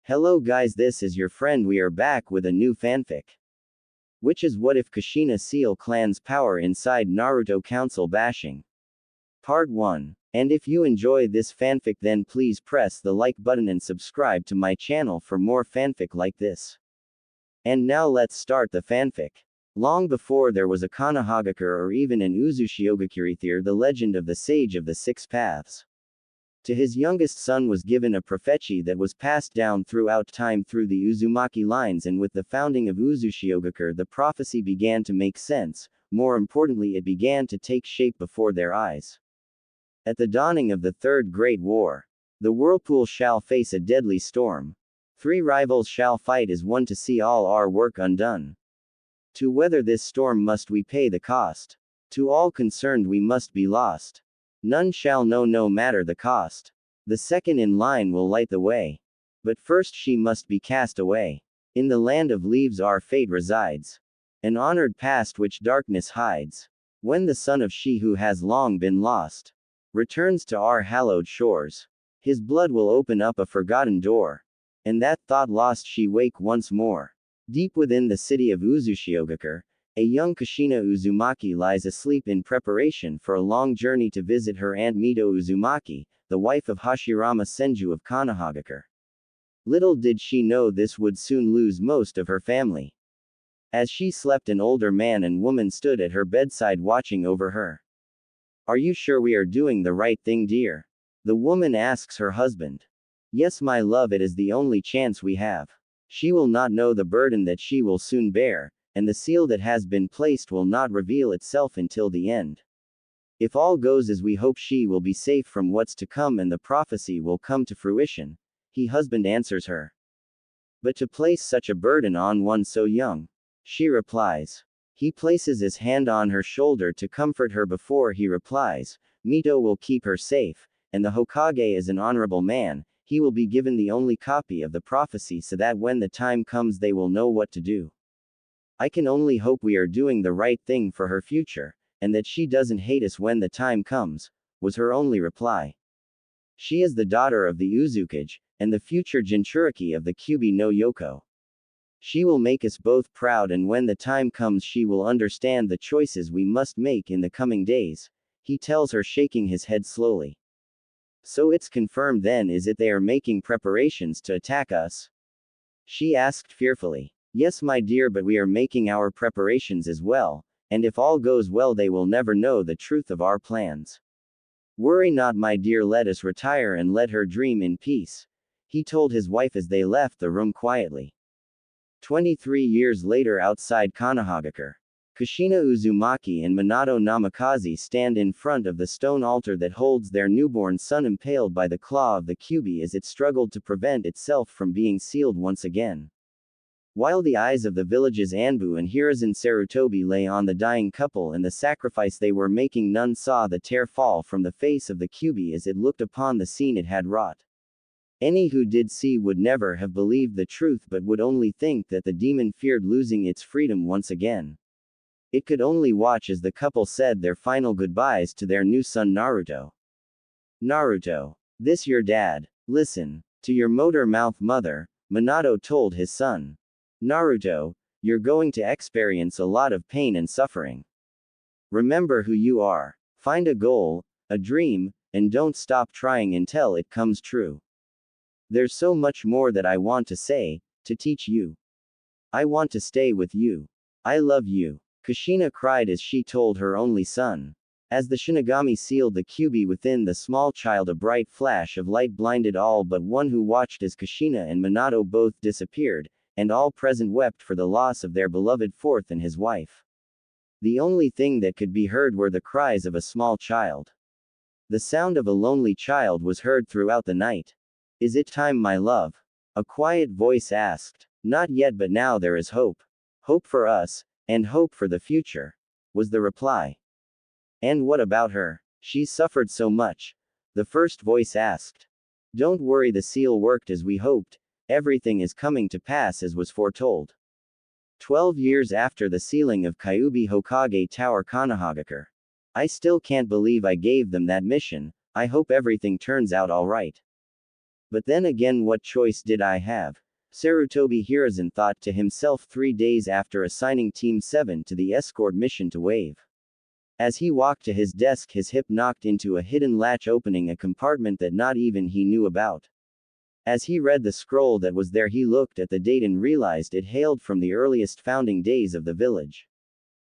Hello guys, this is your friend. We are back with a new fanfic. Which is what if Kushina Seal clan's power inside Naruto council bashing. Part 1. And if you enjoy this fanfic, then please press the like button and subscribe to my channel for more fanfic like this. And now let's start the fanfic. Long before there was a Konohagakure or even an Uzushiogakure, the legend of the Sage of the Six Paths. To his youngest son was given a prophecy that was passed down throughout time through the Uzumaki lines, and with the founding of Uzushiogakure the prophecy began to make sense. More importantly, it began to take shape before their eyes. At the dawning of the Third Great War, the whirlpool shall face a deadly storm. 3 rivals shall fight as one to see all our work undone. To weather this storm must we pay the cost. To all concerned we must be lost. None shall know no matter the cost. The second in line will light the way. But first she must be cast away. In the land of leaves our fate resides. An honored past which darkness hides. When the son of she who has long been lost returns to our hallowed shores, his blood will open up a forgotten door. And that thought lost she wake once more. Deep within the city of Uzushiogakure, a young Kushina Uzumaki lies asleep in preparation for a long journey to visit her aunt Mito Uzumaki, the wife of Hashirama Senju of Konohagakure. Little did she know this would soon lose most of her family. As she slept, an older man and woman stood at her bedside watching over her. "Are you sure we are doing the right thing, dear?" the woman asks her husband. "Yes, my love, it is the only chance we have. She will not know the burden that she will soon bear, and the seal that has been placed will not reveal itself until the end. If all goes as we hope, she will be safe from what's to come and the prophecy will come to fruition," he husband answers her. "But to place such a burden on one so young," she replies. He places his hand on her shoulder to comfort her before he replies, "Mito will keep her safe, and the Hokage is an honorable man. He will be given the only copy of the prophecy so that when the time comes they will know what to do. I can only hope we are doing the right thing for her future, and that she doesn't hate us when the time comes," was her only reply. She is the daughter of the Uzukage, and the future Jinchuriki of the Kyubi no Yoko. She will make us both proud, and when the time comes she will understand the choices we must make in the coming days, he tells her, shaking his head slowly. "So it's confirmed then, is it? They are making preparations to attack us?" she asked fearfully. "Yes, my dear, but we are making our preparations as well, and if all goes well they will never know the truth of our plans. Worry not, my dear, let us retire and let her dream in peace," he told his wife as they left the room quietly. 23 years later, outside Konohagakure, Kushina Uzumaki and Minato Namikaze stand in front of the stone altar that holds their newborn son impaled by the claw of the Kyubi as it struggled to prevent itself from being sealed once again. While the eyes of the village's Anbu and Hiruzen Sarutobi lay on the dying couple and the sacrifice they were making, none saw the tear fall from the face of the Kyubi as it looked upon the scene it had wrought. Any who did see would never have believed the truth, but would only think that the demon feared losing its freedom once again. It could only watch as the couple said their final goodbyes to their new son Naruto. "Naruto, this your dad. Listen to your motor mouth, mother," Minato told his son. "Naruto, you're going to experience a lot of pain and suffering. Remember who you are. Find a goal, a dream, and don't stop trying until it comes true. There's so much more that I want to say, to teach you. I want to stay with you. I love you," Kushina cried as she told her only son. As the Shinigami sealed the Kyubi within the small child, a bright flash of light blinded all but one who watched as Kushina and Minato both disappeared, and all present wept for the loss of their beloved fourth and his wife. The only thing that could be heard were the cries of a small child. The sound of a lonely child was heard throughout the night. "Is it time, my love?" a quiet voice asked. "Not yet, but now there is hope. Hope for us, and hope for the future," was the reply. "And what about her? She's suffered so much," the first voice asked. "Don't worry, the seal worked as we hoped. Everything is coming to pass as was foretold." 12 years after the sealing of Kyubi Hokage Tower Konohagakure. "I still can't believe I gave them that mission. I hope everything turns out alright. But then again, what choice did I have? Sarutobi Hiruzen thought to himself 3 days after assigning Team 7 to the escort mission to Wave. As he walked to his desk, his hip knocked into a hidden latch opening a compartment that not even he knew about. As he read the scroll that was there, he looked at the date and realized it hailed from the earliest founding days of the village.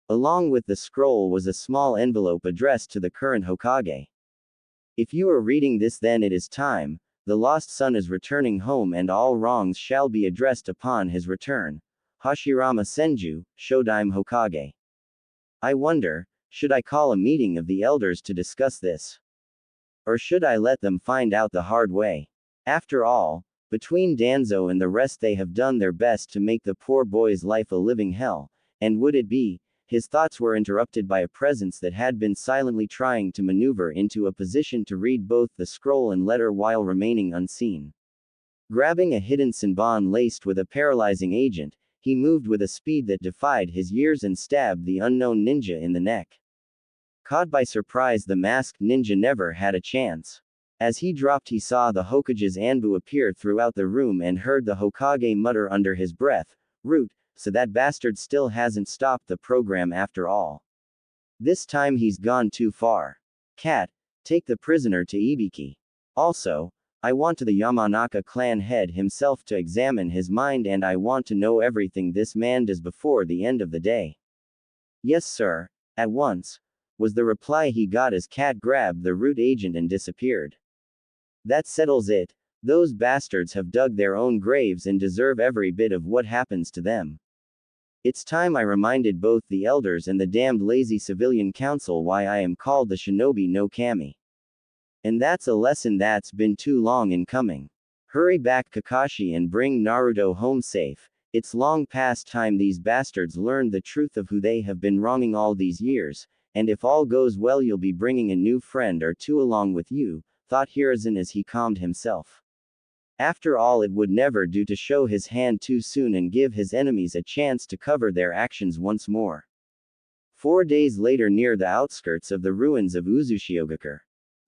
Along with the scroll was a small envelope addressed to the current Hokage. If you are reading this, then it is time. The lost son is returning home and all wrongs shall be addressed upon his return. Hashirama Senju, Shodaime Hokage. I wonder, should I call a meeting of the elders to discuss this? Or should I let them find out the hard way? After all, between Danzo and the rest, they have done their best to make the poor boy's life a living hell, and would it be? His thoughts were interrupted by a presence that had been silently trying to maneuver into a position to read both the scroll and letter while remaining unseen. Grabbing a hidden senbon laced with a paralyzing agent, he moved with a speed that defied his years and stabbed the unknown ninja in the neck. Caught by surprise, the masked ninja never had a chance. As he dropped, he saw the Hokage's Anbu appear throughout the room and heard the Hokage mutter under his breath, "Root, so that bastard still hasn't stopped the program after all. This time he's gone too far. Cat, take the prisoner to Ibiki. Also, I want the Yamanaka clan head himself to examine his mind, and I want to know everything this man does before the end of the day." "Yes, sir, at once," was the reply he got as Cat grabbed the root agent and disappeared. "That settles it. Those bastards have dug their own graves and deserve every bit of what happens to them. It's time I reminded both the elders and the damned lazy civilian council why I am called the Shinobi no Kami. And that's a lesson that's been too long in coming. Hurry back, Kakashi, and bring Naruto home safe. It's long past time these bastards learned the truth of who they have been wronging all these years, and if all goes well you'll be bringing a new friend or two along with you," thought Hiruzen as he calmed himself. After all, it would never do to show his hand too soon and give his enemies a chance to cover their actions once more. 4 days later, near the outskirts of the ruins of Uzushiogakure,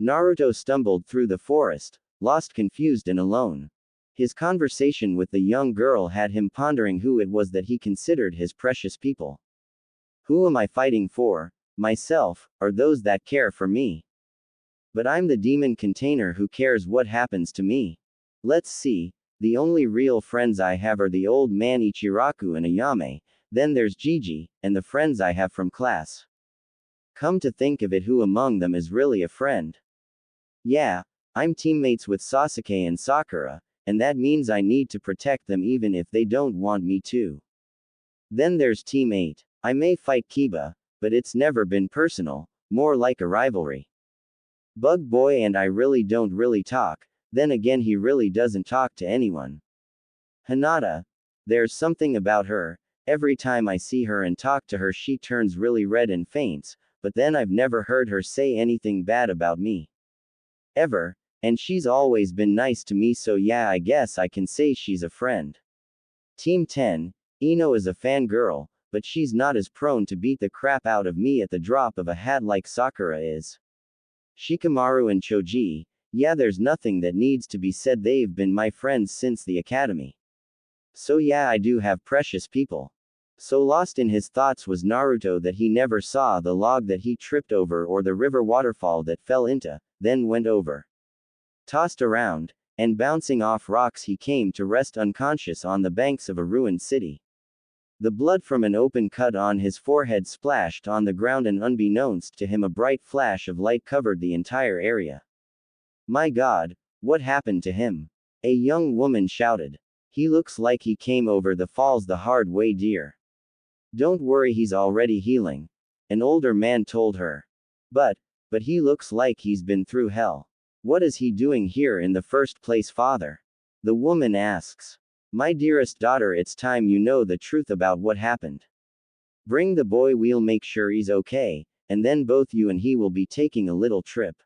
Naruto stumbled through the forest, lost, confused, and alone. His conversation with the young girl had him pondering who it was that he considered his precious people. Who am I fighting for? Myself, or those that care for me? But I'm the demon container, who cares what happens to me? Let's see, the only real friends I have are the old man Ichiraku and Ayame, then there's Gigi, and the friends I have from class. Come to think of it, who among them is really a friend? Yeah, I'm teammates with Sasuke and Sakura, and that means I need to protect them even if they don't want me to. Then there's Team 8. I may fight Kiba, but it's never been personal, more like a rivalry. Bug Boy and I really don't talk, then again he really doesn't talk to anyone. Hinata. There's something about her, every time I see her and talk to her she turns really red and faints, but then I've never heard her say anything bad about me. Ever, and she's always been nice to me, so yeah, I guess I can say she's a friend. Team 10. Ino is a fangirl, but she's not as prone to beat the crap out of me at the drop of a hat like Sakura is. Shikamaru and Choji. Yeah, there's nothing that needs to be said, they've been my friends since the academy. So yeah, I do have precious people. So lost in his thoughts was Naruto that he never saw the log that he tripped over or the river waterfall that fell into, then went over. Tossed around, and bouncing off rocks, he came to rest unconscious on the banks of a ruined city. The blood from an open cut on his forehead splashed on the ground, and unbeknownst to him a bright flash of light covered the entire area. My God, what happened to him? A young woman shouted. He looks like he came over the falls the hard way, dear. Don't worry, he's already healing. An older man told her. But he looks like he's been through hell. What is he doing here in the first place, father? The woman asks. My dearest daughter, it's time you know the truth about what happened. Bring the boy, we'll make sure he's okay, and then both you and he will be taking a little trip.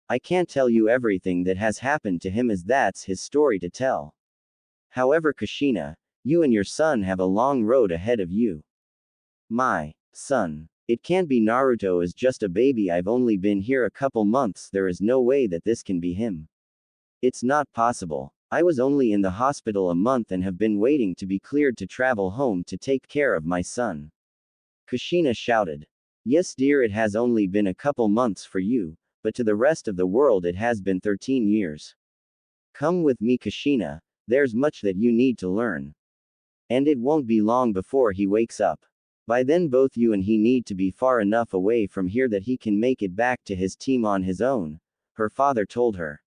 I can't tell you everything that has happened to him, as that's his story to tell. However, Kushina, you and your son have a long road ahead of you. My son. It can't be. Naruto is just a baby. I've only been here a couple months. There is no way that this can be him. It's not possible. I was only in the hospital a month and have been waiting to be cleared to travel home to take care of my son. Kushina shouted. Yes, dear, it has only been a couple months for you, but to the rest of the world it has been 13 years. Come with me, Kushina, there's much that you need to learn. And it won't be long before he wakes up. By then both you and he need to be far enough away from here that he can make it back to his team on his own, her father told her.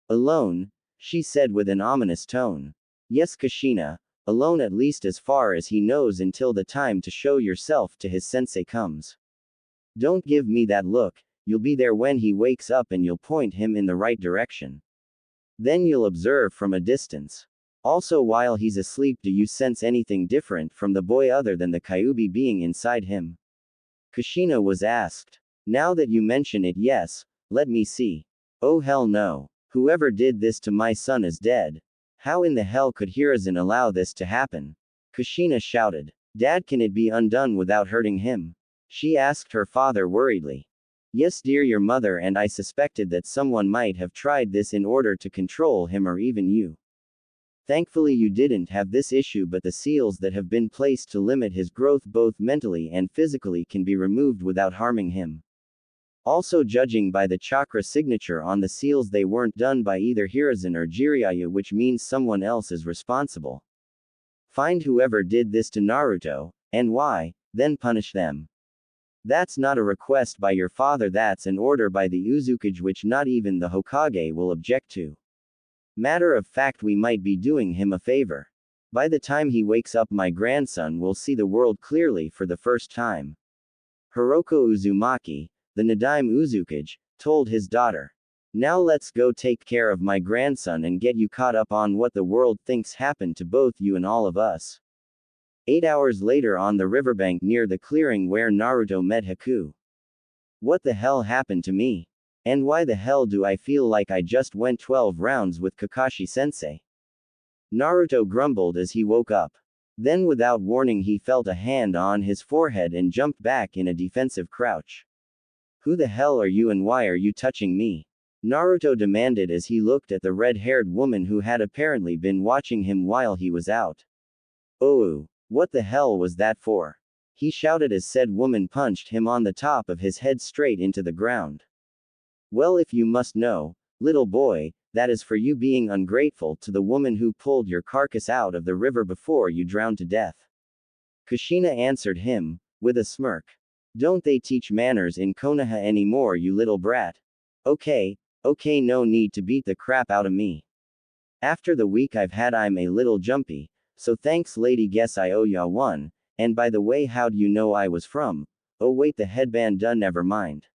Alone? She said with an ominous tone. Yes, Kushina, alone at least as far as he knows until the time to show yourself to his sensei comes. Don't give me that look, you'll be there when he wakes up and you'll point him in the right direction. Then you'll observe from a distance. Also, while he's asleep, do you sense anything different from the boy other than the Kyuubi being inside him? Kushina was asked. Now that you mention it, yes, let me see. Oh hell no. Whoever did this to my son is dead. How in the hell could Hiruzen allow this to happen? Kushina shouted. Dad, can it be undone without hurting him? She asked her father worriedly. Yes, dear, your mother and I suspected that someone might have tried this in order to control him or even you. Thankfully you didn't have this issue, but the seals that have been placed to limit his growth both mentally and physically can be removed without harming him. Also, judging by the chakra signature on the seals, they weren't done by either Hiruzen or Jiraiya, which means someone else is responsible. Find whoever did this to Naruto, and why, then punish them. That's not a request by your father, that's an order by the Uzukage, which not even the Hokage will object to. Matter of fact, we might be doing him a favor. By the time he wakes up, my grandson will see the world clearly for the first time. Hiroko Uzumaki, the Nadaime Uzukage, told his daughter. Now let's go take care of my grandson and get you caught up on what the world thinks happened to both you and all of us. 8 hours later, on the riverbank near the clearing where Naruto met Haku. What the hell happened to me? And why the hell do I feel like I just went 12 rounds with Kakashi-sensei? Naruto grumbled as he woke up. Then without warning he felt a hand on his forehead and jumped back in a defensive crouch. Who the hell are you and why are you touching me? Naruto demanded as he looked at the red-haired woman who had apparently been watching him while he was out. Oh, what the hell was that for? He shouted as said woman punched him on the top of his head straight into the ground. Well, if you must know, little boy, that is for you being ungrateful to the woman who pulled your carcass out of the river before you drowned to death. Kushina answered him, with a smirk. Don't they teach manners in Konoha anymore, you little brat? Okay, no need to beat the crap out of me. After the week I've had, I'm a little jumpy, so thanks lady, guess I owe ya one, and by the way, how'd you know I was from? Oh wait, the headband done, never mind.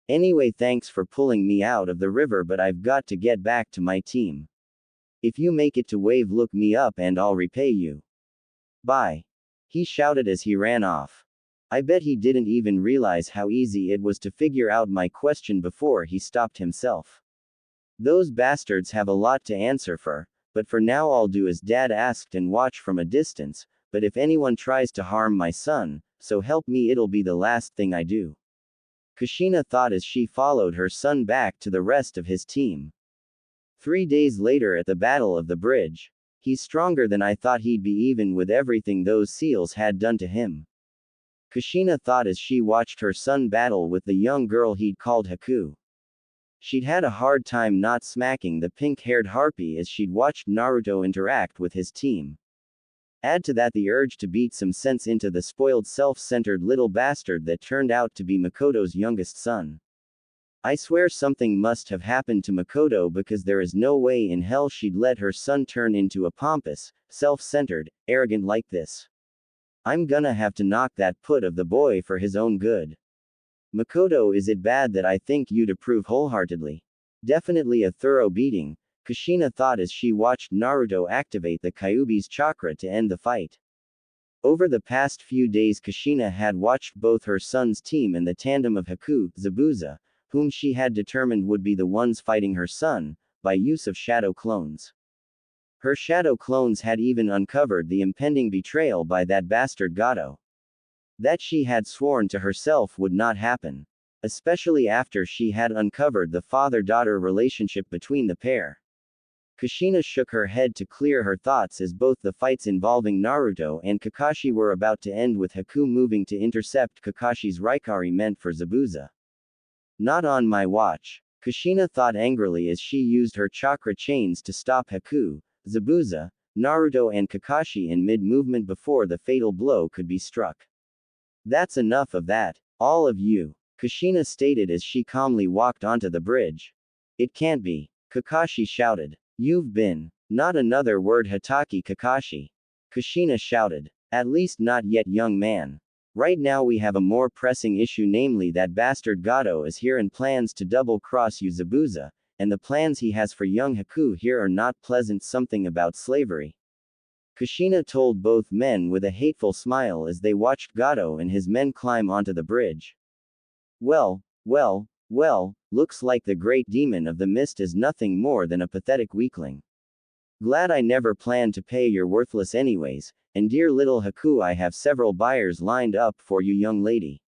Anyway, thanks for pulling me out of the river, but I've got to get back to my team. If you make it to wave, look me up and I'll repay you. Bye. He shouted as he ran off. I bet he didn't even realize how easy it was to figure out my question before he stopped himself. Those bastards have a lot to answer for, but for now I'll do as Dad asked and watch from a distance, but if anyone tries to harm my son, so help me, it'll be the last thing I do. Kushina thought as she followed her son back to the rest of his team. 3 days later at the Battle of the Bridge. He's stronger than I thought he'd be, even with everything those seals had done to him. Kushina thought as she watched her son battle with the young girl he'd called Haku. She'd had a hard time not smacking the pink-haired harpy as she'd watched Naruto interact with his team. Add to that the urge to beat some sense into the spoiled, self-centered little bastard that turned out to be Makoto's youngest son. I swear something must have happened to Makoto, because there is no way in hell she'd let her son turn into a pompous, self-centered, arrogant like this. I'm gonna have to knock that put of the boy for his own good. Makoto, is it bad that I think you'd approve wholeheartedly? Definitely a thorough beating, Kushina thought as she watched Naruto activate the Kyuubi's chakra to end the fight. Over the past few days, Kushina had watched both her son's team and the tandem of Haku, Zabuza, whom she had determined would be the ones fighting her son, by use of shadow clones. Her shadow clones had even uncovered the impending betrayal by that bastard Gato. That she had sworn to herself would not happen. especially after she had uncovered the father-daughter relationship between the pair. Kushina shook her head to clear her thoughts as both the fights involving Naruto and Kakashi were about to end with Haku moving to intercept Kakashi's Raikari meant for Zabuza. Not on my watch. Kushina thought angrily as she used her chakra chains to stop Haku, Zabuza, Naruto and Kakashi in mid-movement before the fatal blow could be struck. That's enough of that, all of you, Kushina stated as she calmly walked onto the bridge. It can't be, Kakashi shouted. You've been. Not another word Hatake Kakashi. Kushina shouted. At least not yet, young man. Right now we have a more pressing issue, namely that bastard Gato is here and plans to double-cross you Zabuza, and the plans he has for young Haku here are not pleasant. Something about slavery. Kushina told both men with a hateful smile as they watched Gato and his men climb onto the bridge. Well, looks like the great demon of the mist is nothing more than a pathetic weakling. Glad I never planned to pay your worthless anyways, and dear little Haku, I have several buyers lined up for you, young lady.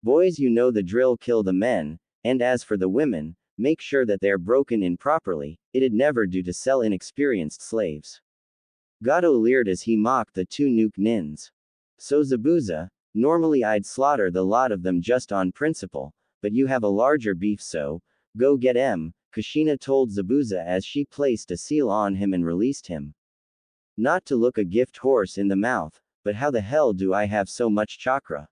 Boys, you know the drill, kill the men, and as for the women, make sure that they're broken in properly, it'd never do to sell inexperienced slaves. Gato leered as he mocked the two nuke nins. So Zabuza, normally I'd slaughter the lot of them just on principle, but you have a larger beef, so go get him, Kushina told Zabuza as she placed a seal on him and released him. Not to look a gift horse in the mouth, but how the hell do I have so much chakra?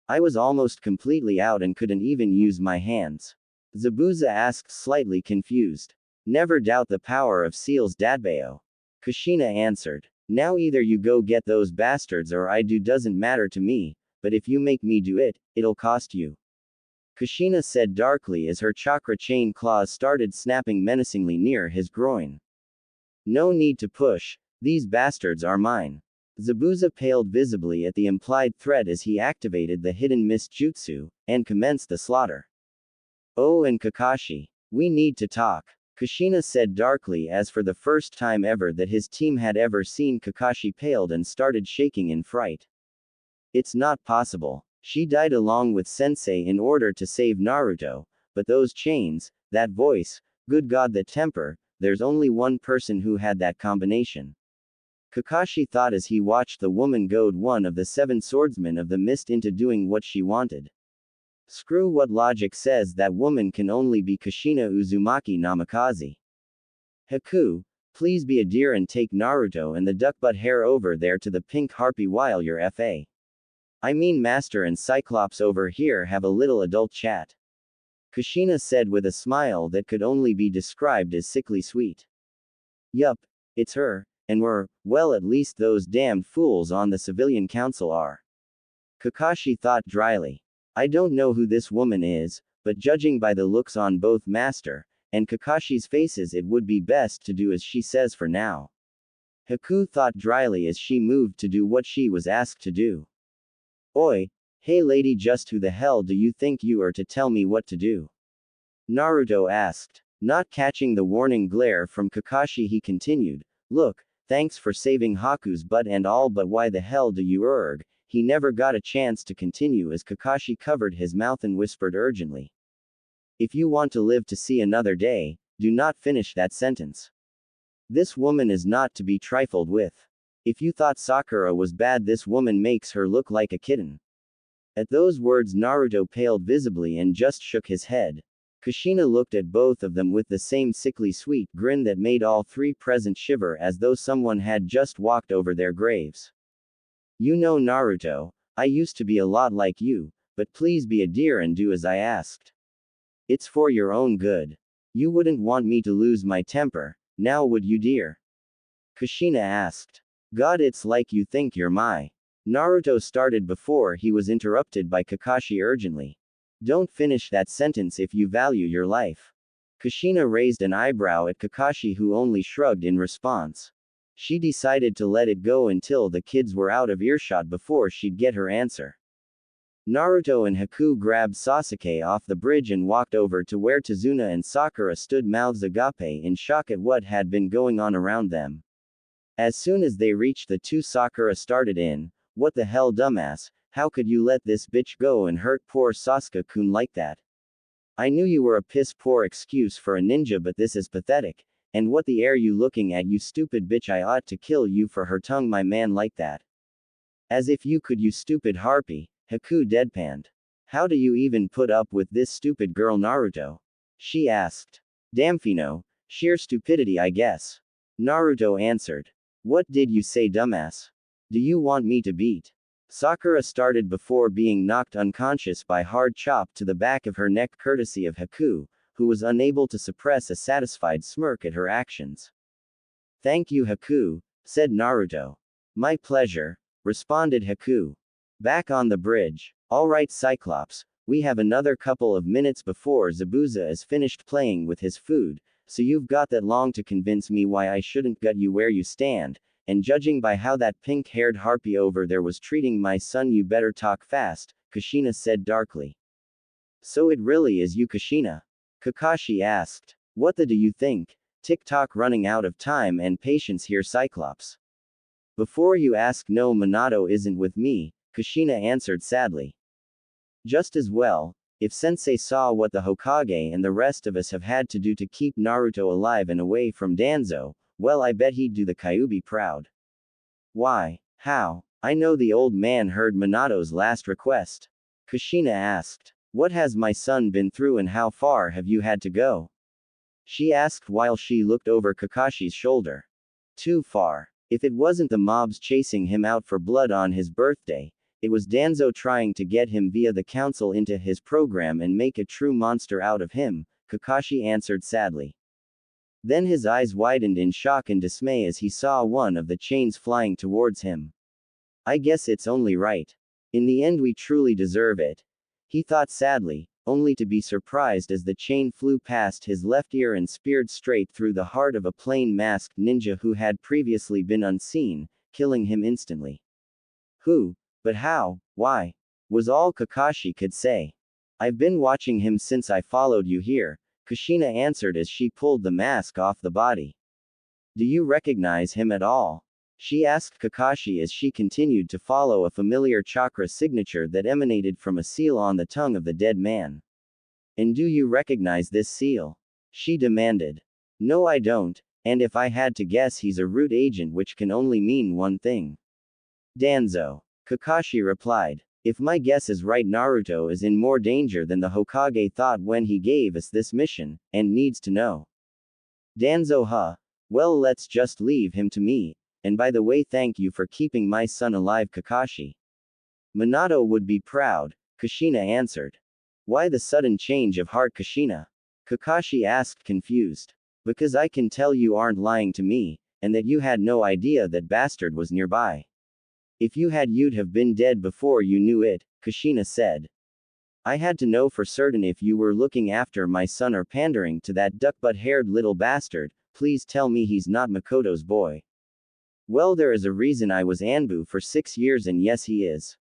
I was almost completely out and couldn't even use my hands. Zabuza asked, slightly confused. Never doubt the power of seals, Dadbeo. Kushina answered. Now either you go get those bastards or I do, doesn't matter to me, but if you make me do it, it'll cost you. Kushina said darkly as her chakra chain claws started snapping menacingly near his groin. No need to push, these bastards are mine. Zabuza paled visibly at the implied threat as he activated the hidden mist jutsu, and commenced the slaughter. Oh, and Kakashi. We need to talk. Kushina said darkly as for the first time ever that his team had ever seen, Kakashi paled and started shaking in fright. It's not possible. She died along with Sensei in order to save Naruto, but those chains, that voice, good God, the temper, there's only one person who had that combination. Kakashi thought as he watched the woman goad one of the 7 swordsmen of the mist into doing what she wanted. Screw what logic says, that woman can only be Kushina Uzumaki Namikaze. Haku, please be a dear and take Naruto and the duckbutt hair over there to the pink harpy while your F.A. I mean Master and Cyclops over here have a little adult chat. Kushina said with a smile that could only be described as sickly sweet. Yup, it's her, and well, at least those damned fools on the civilian council are. Kakashi thought dryly. I don't know who this woman is, but judging by the looks on both Master and Kakashi's faces, it would be best to do as she says for now. Haku thought dryly as she moved to do what she was asked to do. Oi, hey lady, just who the hell do you think you are to tell me what to do? Naruto asked. Not catching the warning glare from Kakashi, he continued, look, thanks for saving Haku's butt and all, but why the hell do you erg? He never got a chance to continue as Kakashi covered his mouth and whispered urgently. If you want to live to see another day, do not finish that sentence. This woman is not to be trifled with. If you thought Sakura was bad, this woman makes her look like a kitten. At those words, Naruto paled visibly and just shook his head. Kushina looked at both of them with the same sickly sweet grin that made all three present shiver as though someone had just walked over their graves. You know, Naruto, I used to be a lot like you, but please be a dear and do as I asked. It's for your own good. You wouldn't want me to lose my temper, now would you, dear? Kushina asked. God, it's like you think you're my. Naruto started before he was interrupted by Kakashi urgently. Don't finish that sentence if you value your life. Kushina raised an eyebrow at Kakashi, who only shrugged in response. She decided to let it go until the kids were out of earshot before she'd get her answer. Naruto and Haku grabbed Sasuke off the bridge and walked over to where Tazuna and Sakura stood, mouths agape in shock at what had been going on around them. As soon as they reached the two, Sakura started in, "What the hell, dumbass? How could you let this bitch go and hurt poor Sasuke-kun like that? I knew you were a piss-poor excuse for a ninja, but this is pathetic. And what the air you looking at, you stupid bitch? I ought to kill you for her tongue, my man, like that. As if you could, you stupid harpy, Haku deadpanned. How do you even put up with this stupid girl, Naruto? She asked. Damfino, sheer stupidity, I guess. Naruto answered. What did you say, dumbass? Do you want me to beat? Sakura started before being knocked unconscious by hard chop to the back of her neck courtesy of Haku, who was unable to suppress a satisfied smirk at her actions. Thank you, Haku, said Naruto. My pleasure, responded Haku. Back on the bridge. Alright, Cyclops, we have another couple of minutes before Zabuza is finished playing with his food, so you've got that long to convince me why I shouldn't gut you where you stand, and judging by how that pink-haired harpy over there was treating my son, you better talk fast, Kushina said darkly. So it really is you, Kushina? Kakashi asked. What the do you think? Tick-tock, running out of time and patience here, Cyclops. Before you ask, no, Minato isn't with me, Kushina answered sadly. Just as well. If Sensei saw what the Hokage and the rest of us have had to do to keep Naruto alive and away from Danzo, well, I bet he'd do the Kyuubi proud. Why? How? I know the old man heard Minato's last request. Kushina asked. What has my son been through and how far have you had to go? She asked while she looked over Kakashi's shoulder. Too far. If it wasn't the mobs chasing him out for blood on his birthday, it was Danzo trying to get him via the council into his program and make a true monster out of him, Kakashi answered sadly. Then his eyes widened in shock and dismay as he saw one of the chains flying towards him. I guess it's only right. In the end, we truly deserve it. He thought sadly, only to be surprised as the chain flew past his left ear and speared straight through the heart of a plain masked ninja who had previously been unseen, killing him instantly. Who? But how? Why? Was all Kakashi could say. I've been watching him since I followed you here, Kushina answered as she pulled the mask off the body. Do you recognize him at all? She asked Kakashi as she continued to follow a familiar chakra signature that emanated from a seal on the tongue of the dead man. And do you recognize this seal? She demanded. No, I don't, and if I had to guess, he's a root agent, which can only mean one thing. Danzo. Kakashi replied. If my guess is right, Naruto is in more danger than the Hokage thought when he gave us this mission, and needs to know. Danzo, huh? Well, let's just leave him to me, and by the way, thank you for keeping my son alive, Kakashi. Minato would be proud, Kushina answered. Why the sudden change of heart, Kushina? Kakashi asked, confused. Because I can tell you aren't lying to me, and that you had no idea that bastard was nearby. If you had, you'd have been dead before you knew it, Kushina said. I had to know for certain if you were looking after my son or pandering to that duck-butt-haired little bastard. Please tell me he's not Makoto's boy. Well, there is a reason I was Anbu for 6 years, and yes, he is.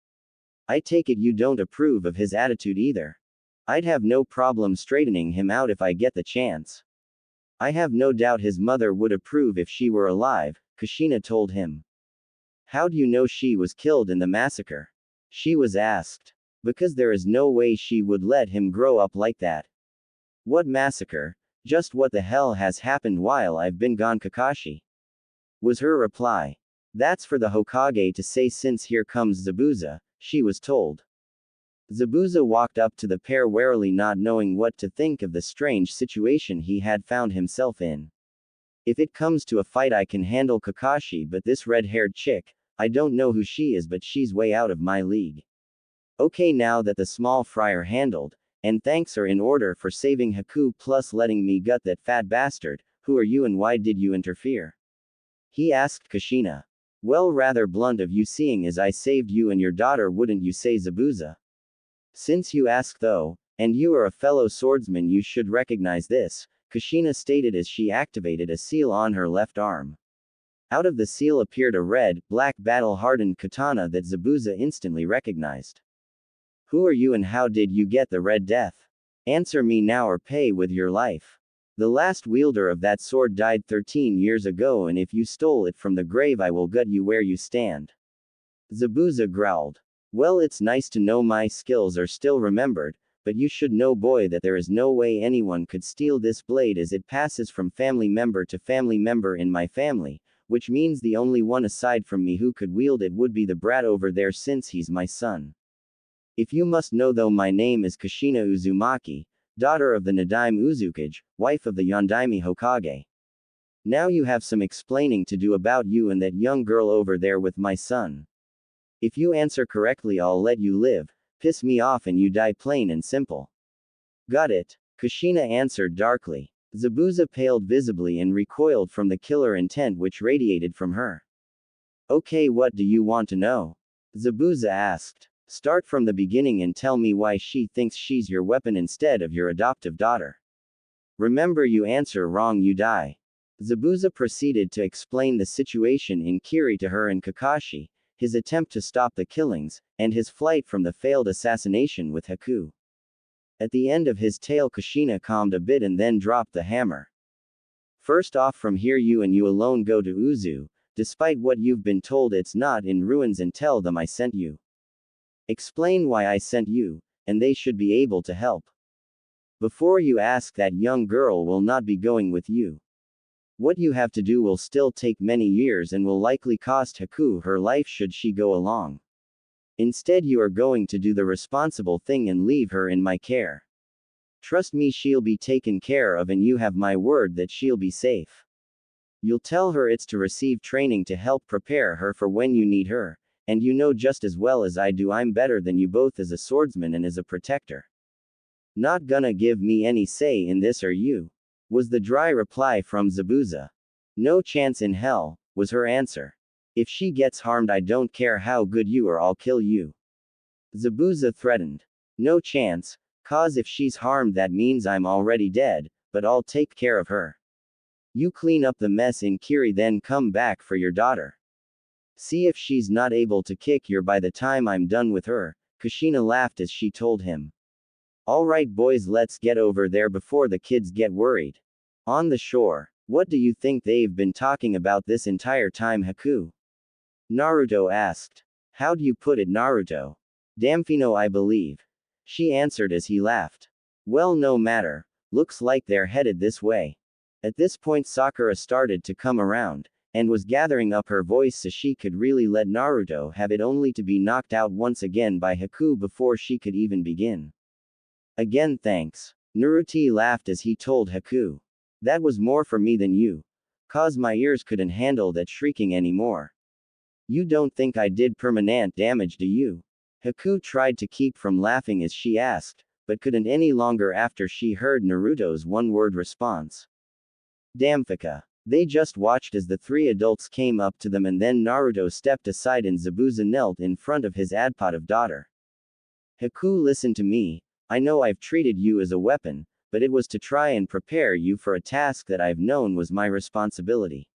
I take it you don't approve of his attitude either. I'd have no problem straightening him out if I get the chance. I have no doubt his mother would approve if she were alive, Kushina told him. How do you know she was killed in the massacre? She was asked. Because there is no way she would let him grow up like that. What massacre? Just what the hell has happened while I've been gone, Kakashi? Was her reply. That's for the Hokage to say, since here comes Zabuza, she was told. Zabuza walked up to the pair warily, not knowing what to think of the strange situation he had found himself in. If it comes to a fight, I can handle Kakashi, but this red-haired chick, I don't know who she is, but she's way out of my league. Okay, now that the small friar handled, and thanks are in order for saving Haku plus letting me gut that fat bastard, who are you and why did you interfere? He asked Kushina. Well, rather blunt of you, seeing as I saved you and your daughter, wouldn't you say, Zabuza? Since you ask though, and you are a fellow swordsman, you should recognize this, Kushina stated as she activated a seal on her left arm. Out of the seal appeared a red, black battle-hardened katana that Zabuza instantly recognized. Who are you and how did you get the Red Death? Answer me now or pay with your life. The last wielder of that sword died 13 years ago, and if you stole it from the grave, I will gut you where you stand. Zabuza growled. Well, it's nice to know my skills are still remembered, but you should know, boy, that there is no way anyone could steal this blade as it passes from family member to family member in my family, which means the only one aside from me who could wield it would be the brat over there since he's my son. If you must know though, my name is Kushina Uzumaki, daughter of the Nadaime Uzukage, wife of the Yondaime Hokage. Now you have some explaining to do about you and that young girl over there with my son. If you answer correctly, I'll let you live. Piss me off and you die, plain and simple. Got it? Kushina answered darkly. Zabuza paled visibly and recoiled from the killer intent which radiated from her. Okay, what do you want to know? Zabuza asked. Start from the beginning and tell me why she thinks she's your weapon instead of your adoptive daughter. Remember, you answer wrong, you die. Zabuza proceeded to explain the situation in Kiri to her and Kakashi, his attempt to stop the killings, and his flight from the failed assassination with Haku. At the end of his tale, Kushina calmed a bit and then dropped the hammer. First off, from here you and you alone go to Uzu, despite what you've been told it's not in ruins, and tell them I sent you. Explain why I sent you, and they should be able to help. Before you ask, that young girl will not be going with you. What you have to do will still take many years and will likely cost Haku her life should she go along. Instead, you are going to do the responsible thing and leave her in my care. Trust me, she'll be taken care of, and you have my word that she'll be safe. You'll tell her it's to receive training to help prepare her for when you need her, and you know just as well as I do I'm better than you both as a swordsman and as a protector. Not gonna give me any say in this, are you? Was the dry reply from Zabuza. No chance in hell, was her answer. If she gets harmed, I don't care how good you are, I'll kill you. Zabuza threatened. No chance, cause if she's harmed that means I'm already dead, but I'll take care of her. You clean up the mess in Kiri, then come back for your daughter. See if she's not able to kick your by the time I'm done with her. Kushina laughed as she told him. Alright boys, let's get over there before the kids get worried. On the shore, what do you think they've been talking about this entire time, Haku? Naruto asked. How do you put it, Naruto? Damfino, I believe. She answered as he laughed. Well, no matter, looks like they're headed this way. At this point, Sakura started to come around, and was gathering up her voice so she could really let Naruto have it, only to be knocked out once again by Haku before she could even begin. Again, thanks. Naruto laughed as he told Haku. That was more for me than you. Cause my ears couldn't handle that shrieking anymore. You don't think I did permanent damage, do you? Haku tried to keep from laughing as she asked, but couldn't any longer after she heard Naruto's one-word response. Damfika. They just watched as the three adults came up to them, and then Naruto stepped aside and Zabuza knelt in front of his adoptive daughter. Haku, listen to me. I know I've treated you as a weapon, but it was to try and prepare you for a task that I've known was my responsibility.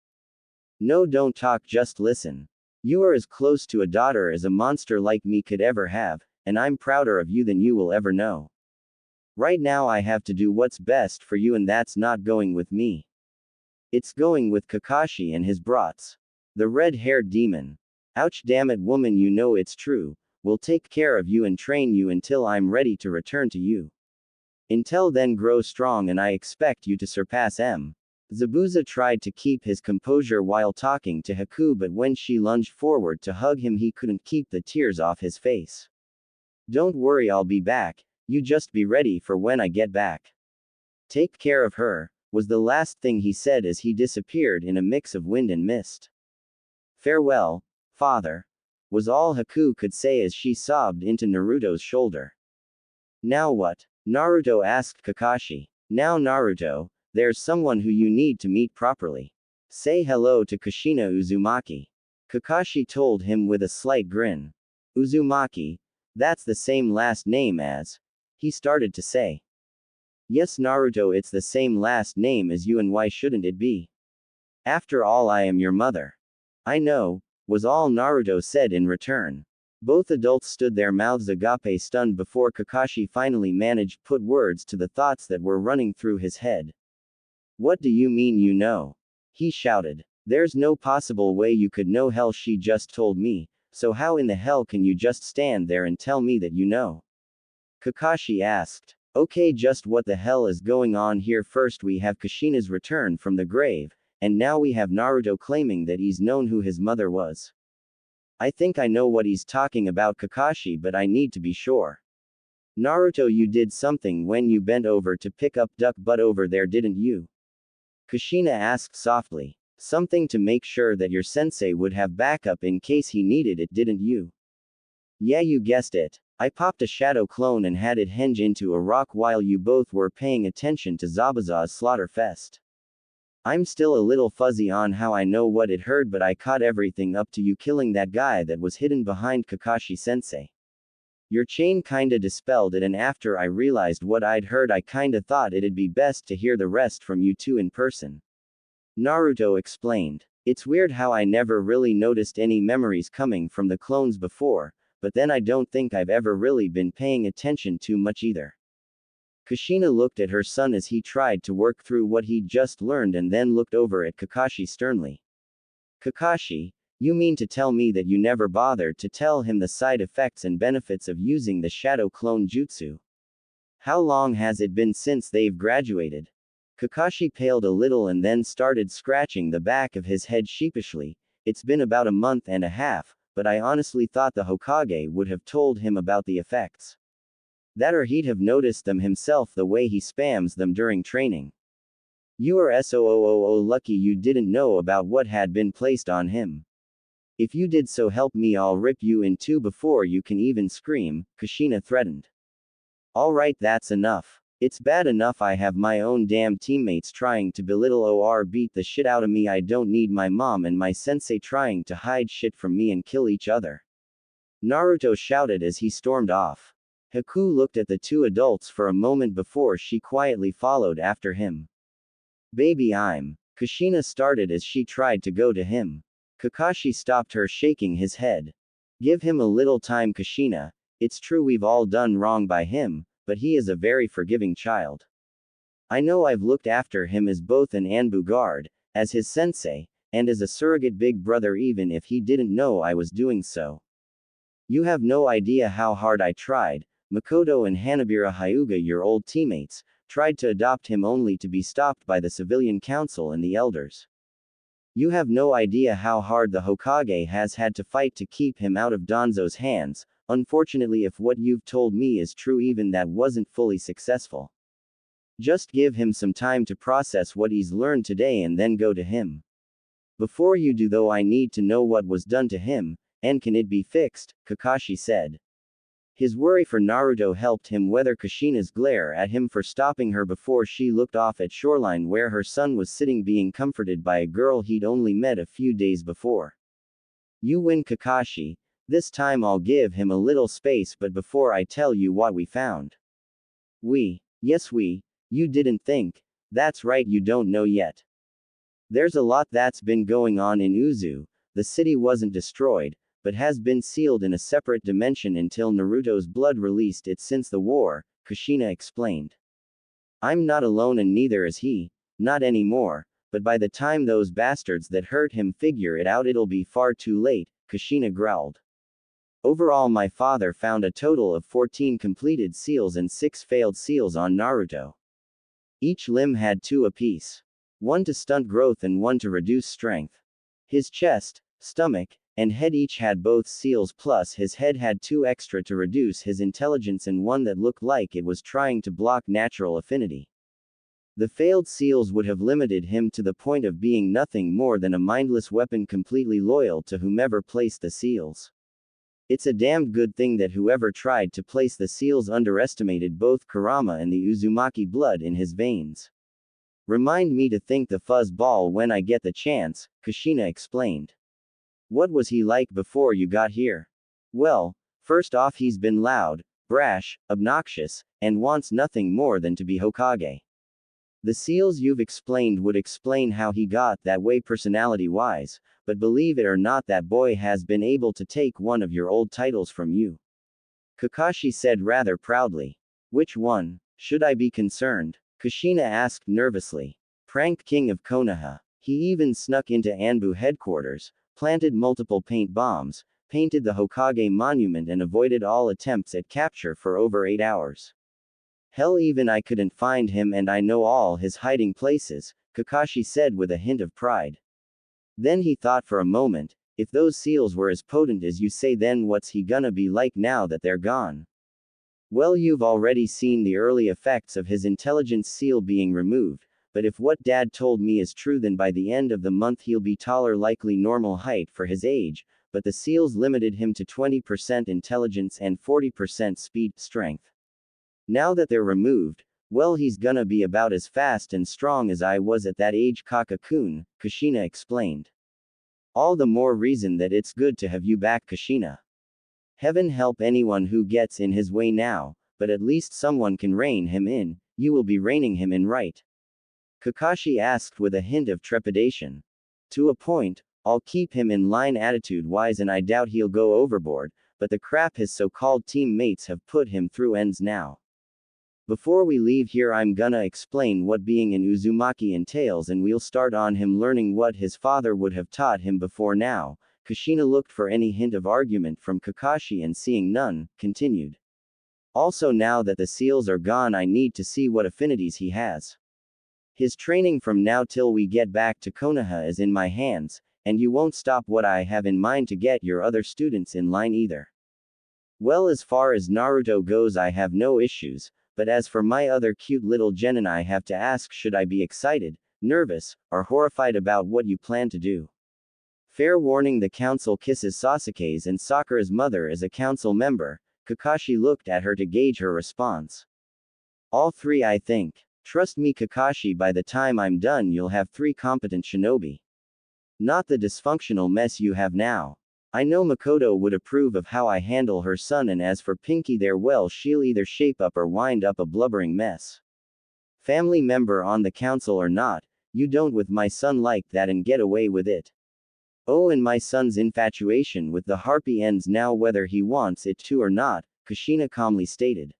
No, don't talk, just listen. You are as close to a daughter as a monster like me could ever have, and I'm prouder of you than you will ever know. Right now I have to do what's best for you, and that's not going with me. It's going with Kakashi and his brats. The red-haired demon. Ouch, damn it, woman, you know it's true. Will take care of you and train you until I'm ready to return to you. Until then, grow strong, and I expect you to surpass M. Zabuza tried to keep his composure while talking to Haku, but when she lunged forward to hug him, he couldn't keep the tears off his face. Don't worry, I'll be back. You just be ready for when I get back. Take care of her, was the last thing he said as he disappeared in a mix of wind and mist. Farewell, father, was all Haku could say as she sobbed into Naruto's shoulder. Now what? Naruto asked Kakashi. Now, Naruto, there's someone who you need to meet properly. Say hello to Kushina Uzumaki. Kakashi told him with a slight grin. Uzumaki? That's the same last name as. He started to say. Yes, Naruto, it's the same last name as you, and why shouldn't it be? After all, I am your mother. I know, was all Naruto said in return. Both adults stood their mouths agape stunned before Kakashi finally managed put words to the thoughts that were running through his head. What do you mean you know? He shouted. There's no possible way you could know, hell, she just told me, so how in the hell can you just stand there and tell me that you know? Kakashi asked. Okay, just what the hell is going on here? First we have Kushina's return from the grave, and now we have Naruto claiming that he's known who his mother was. I think I know what he's talking about, Kakashi, but I need to be sure. Naruto, you did something when you bent over to pick up Duck Butt over there, didn't you? Kushina asked softly. Something to make sure that your sensei would have backup in case he needed it, didn't you? Yeah, you guessed it. I popped a shadow clone and had it henge into a rock while you both were paying attention to Zabuza's slaughter fest. I'm still a little fuzzy on how I know what it heard, but I caught everything up to you killing that guy that was hidden behind Kakashi sensei. Your chain kinda dispelled it, and after I realized what I'd heard, I kinda thought it'd be best to hear the rest from you two in person. Naruto explained. It's weird how I never really noticed any memories coming from the clones before, but then I don't think I've ever really been paying attention too much either. Kushina looked at her son as he tried to work through what he'd just learned and then looked over at Kakashi sternly. Kakashi, you mean to tell me that you never bothered to tell him the side effects and benefits of using the shadow clone jutsu? How long has it been since they've graduated? Kakashi paled a little and then started scratching the back of his head sheepishly. It's been about a month and a half, but I honestly thought the Hokage would have told him about the effects. That or he'd have noticed them himself the way he spams them during training. You are so lucky you didn't know about what had been placed on him. If you did so, help me, I'll rip you in two before you can even scream, Kushina threatened. Alright, that's enough. It's bad enough I have my own damn teammates trying to belittle or beat the shit out of me. I don't need my mom and my sensei trying to hide shit from me and kill each other. Naruto shouted as he stormed off. Haku looked at the two adults for a moment before she quietly followed after him. Baby, Kushina started as she tried to go to him. Kakashi stopped her, shaking his head. Give him a little time, Kushina. It's true we've all done wrong by him, but he is a very forgiving child. I know I've looked after him as both an Anbu guard, as his sensei, and as a surrogate big brother, even if he didn't know I was doing so. You have no idea how hard I tried. Makoto and Hanabira Hyuga, your old teammates, tried to adopt him only to be stopped by the civilian council and the elders. You have no idea how hard the Hokage has had to fight to keep him out of Danzo's hands. Unfortunately, if what you've told me is true, even that wasn't fully successful. Just give him some time to process what he's learned today and then go to him. Before you do, though, I need to know what was done to him, and can it be fixed, Kakashi said. His worry for Naruto helped him weather Kushina's glare at him for stopping her before she looked off at shoreline where her son was sitting being comforted by a girl he'd only met a few days before. You win, Kakashi. This time I'll give him a little space, but before I tell you what we found. Yes, you didn't think. That's right, you don't know yet. There's a lot that's been going on in Uzu. The city wasn't destroyed, but has been sealed in a separate dimension until Naruto's blood released it since the war, Kushina explained. I'm not alone and neither is he, not anymore, but by the time those bastards that hurt him figure it out, it'll be far too late, Kushina growled. Overall, my father found a total of 14 completed seals and 6 failed seals on Naruto. Each limb had 2 apiece. 1 to stunt growth and 1 to reduce strength. His chest, stomach, and head each had both seals, plus his head had 2 extra to reduce his intelligence and 1 that looked like it was trying to block natural affinity. The failed seals would have limited him to the point of being nothing more than a mindless weapon completely loyal to whomever placed the seals. It's a damned good thing that whoever tried to place the seals underestimated both Kurama and the Uzumaki blood in his veins. Remind me to thank the fuzz ball when I get the chance, Kushina explained. What was he like before you got here? Well, first off, he's been loud, brash, obnoxious, and wants nothing more than to be Hokage. The seals you've explained would explain how he got that way personality-wise, but believe it or not, that boy has been able to take one of your old titles from you. Kakashi said rather proudly. Which one? Should I be concerned? Kushina asked nervously. Prank King of Konoha. He even snuck into Anbu headquarters, planted multiple paint bombs, painted the Hokage monument and avoided all attempts at capture for over 8 hours. Hell, even I couldn't find him, and I know all his hiding places, Kakashi said with a hint of pride. Then he thought for a moment, if those seals were as potent as you say, then what's he gonna be like now that they're gone? Well, you've already seen the early effects of his intelligence seal being removed, but if what Dad told me is true, then by the end of the month he'll be taller, likely normal height for his age, but the seals limited him to 20% intelligence and 40% speed, strength. Now that they're removed, well, he's gonna be about as fast and strong as I was at that age, Kaka-kun, Kushina explained. All the more reason that it's good to have you back, Kushina. Heaven help anyone who gets in his way now, but at least someone can rein him in. You will be reining him in, right? Kakashi asked with a hint of trepidation. To a point, I'll keep him in line attitude-wise, and I doubt he'll go overboard, but the crap his so-called teammates have put him through ends now. Before we leave here, I'm gonna explain what being in Uzumaki entails, and we'll start on him learning what his father would have taught him before now. Kushina looked for any hint of argument from Kakashi, and seeing none, continued. Also, now that the seals are gone, I need to see what affinities he has. His training from now till we get back to Konoha is in my hands, and you won't stop what I have in mind to get your other students in line either. Well, as far as Naruto goes, I have no issues, but as for my other cute little genin, I have to ask, should I be excited, nervous, or horrified about what you plan to do? Fair warning, the council kisses Sasuke's and Sakura's mother as a council member. Kakashi looked at her to gauge her response. All three, I think. Trust me, Kakashi, by the time I'm done you'll have 3 competent shinobi. Not the dysfunctional mess you have now. I know Makoto would approve of how I handle her son, and as for Pinky there, well, she'll either shape up or wind up a blubbering mess. Family member on the council or not, you don't with my son like that and get away with it. Oh, and my son's infatuation with the harpy ends now whether he wants it to or not, Kushina calmly stated.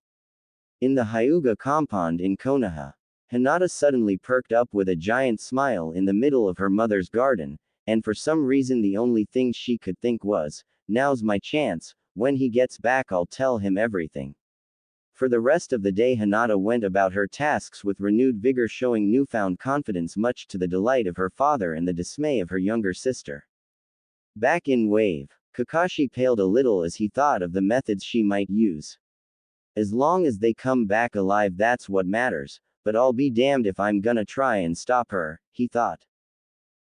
In the Hyuga compound in Konoha, Hinata suddenly perked up with a giant smile in the middle of her mother's garden, and for some reason the only thing she could think was, now's my chance, when he gets back I'll tell him everything. For the rest of the day Hinata went about her tasks with renewed vigor, showing newfound confidence, much to the delight of her father and the dismay of her younger sister. Back in Wave, Kakashi paled a little as he thought of the methods she might use. As long as they come back alive, that's what matters, but I'll be damned if I'm gonna try and stop her, he thought.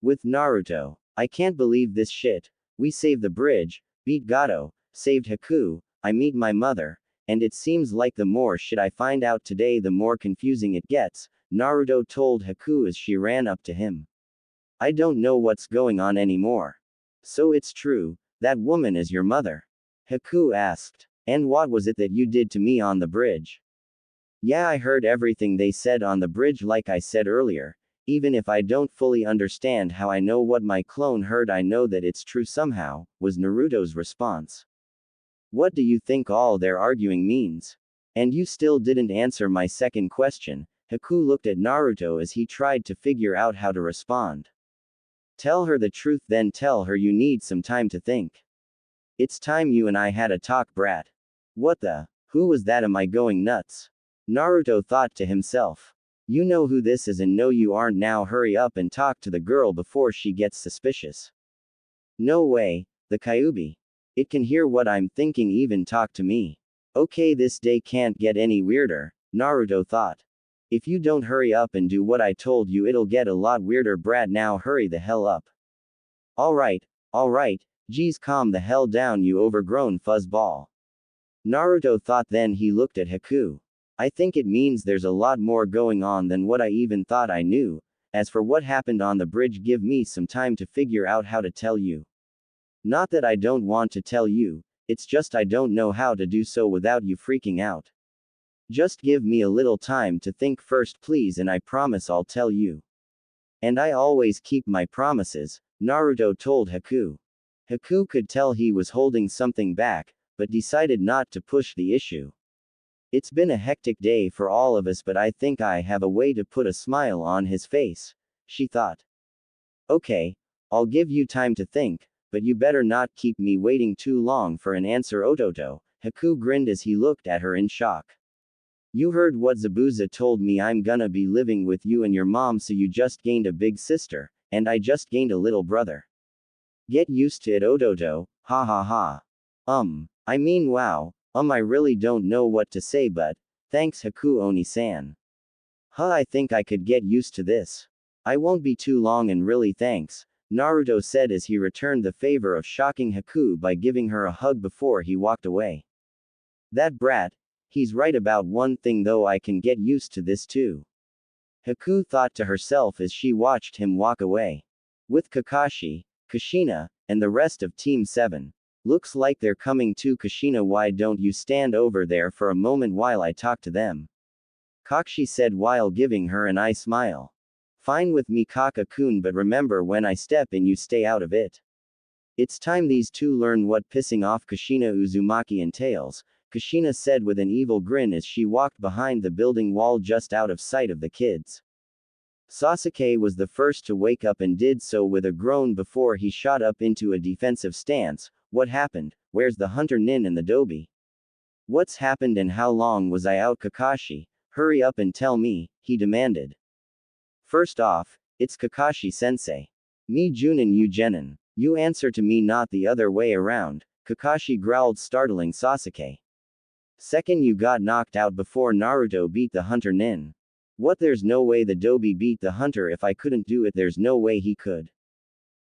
With Naruto, I can't believe this shit. We saved the bridge, beat Gato, saved Haku, I meet my mother, and it seems like the more shit I find out today the more confusing it gets, Naruto told Haku as she ran up to him. I don't know what's going on anymore. So it's true, that woman is your mother? Haku asked. And what was it that you did to me on the bridge? Yeah, I heard everything they said on the bridge, like I said earlier. Even if I don't fully understand how I know what my clone heard, I know that it's true somehow, was Naruto's response. What do you think all their arguing means? And you still didn't answer my second question. Haku looked at Naruto as he tried to figure out how to respond. Tell her the truth, then tell her you need some time to think. It's time you and I had a talk, brat. What the? Who was that? Am I going nuts? Naruto thought to himself. You know who this is, and no you aren't. Now hurry up and talk to the girl before she gets suspicious. No way, the Kyuubi. It can hear what I'm thinking, even talk to me. Okay, this day can't get any weirder, Naruto thought. If you don't hurry up and do what I told you, it'll get a lot weirder, brat. Now hurry the hell up. Alright, geez, calm the hell down, you overgrown fuzzball. Naruto thought. Then he looked at Haku. I think it means there's a lot more going on than what I even thought I knew. As for what happened on the bridge, give me some time to figure out how to tell you. Not that I don't want to tell you, it's just I don't know how to do so without you freaking out. Just give me a little time to think first, please, and I promise I'll tell you. And I always keep my promises, Naruto told Haku. Haku could tell he was holding something back, but decided not to push the issue. It's been a hectic day for all of us, but I think I have a way to put a smile on his face, she thought. Okay, I'll give you time to think, but you better not keep me waiting too long for an answer, Ototo. Haku grinned as he looked at her in shock. You heard what Zabuza told me. I'm gonna be living with you and your mom, so you just gained a big sister, and I just gained a little brother. Get used to it, Ototo, ha ha ha. I mean wow, I really don't know what to say, but thanks Haku Oni-san. I think I could get used to this. I won't be too long, and really thanks, Naruto said as he returned the favor of shocking Haku by giving her a hug before he walked away. That brat, he's right about one thing though, I can get used to this too. Haku thought to herself as she watched him walk away. With Kakashi, Kushina, and the rest of Team 7. Looks like they're coming too, Kushina. Why don't you stand over there for a moment while I talk to them? Kakashi said while giving her an eye smile. Fine with me, Kaka-kun, but remember, when I step in you stay out of it. It's time these two learn what pissing off Kushina Uzumaki entails, Kushina said with an evil grin as she walked behind the building wall just out of sight of the kids. Sasuke was the first to wake up and did so with a groan before he shot up into a defensive stance. What happened? Where's the hunter Nin and the Dobi? What's happened and how long was I out, Kakashi? Hurry up and tell me, he demanded. First off, it's Kakashi-sensei. Me Junin you Genin. You answer to me, not the other way around, Kakashi growled, startling Sasuke. Second, you got knocked out before Naruto beat the hunter Nin. What? There's no way the Dobi beat the hunter. If I couldn't do it, there's no way he could.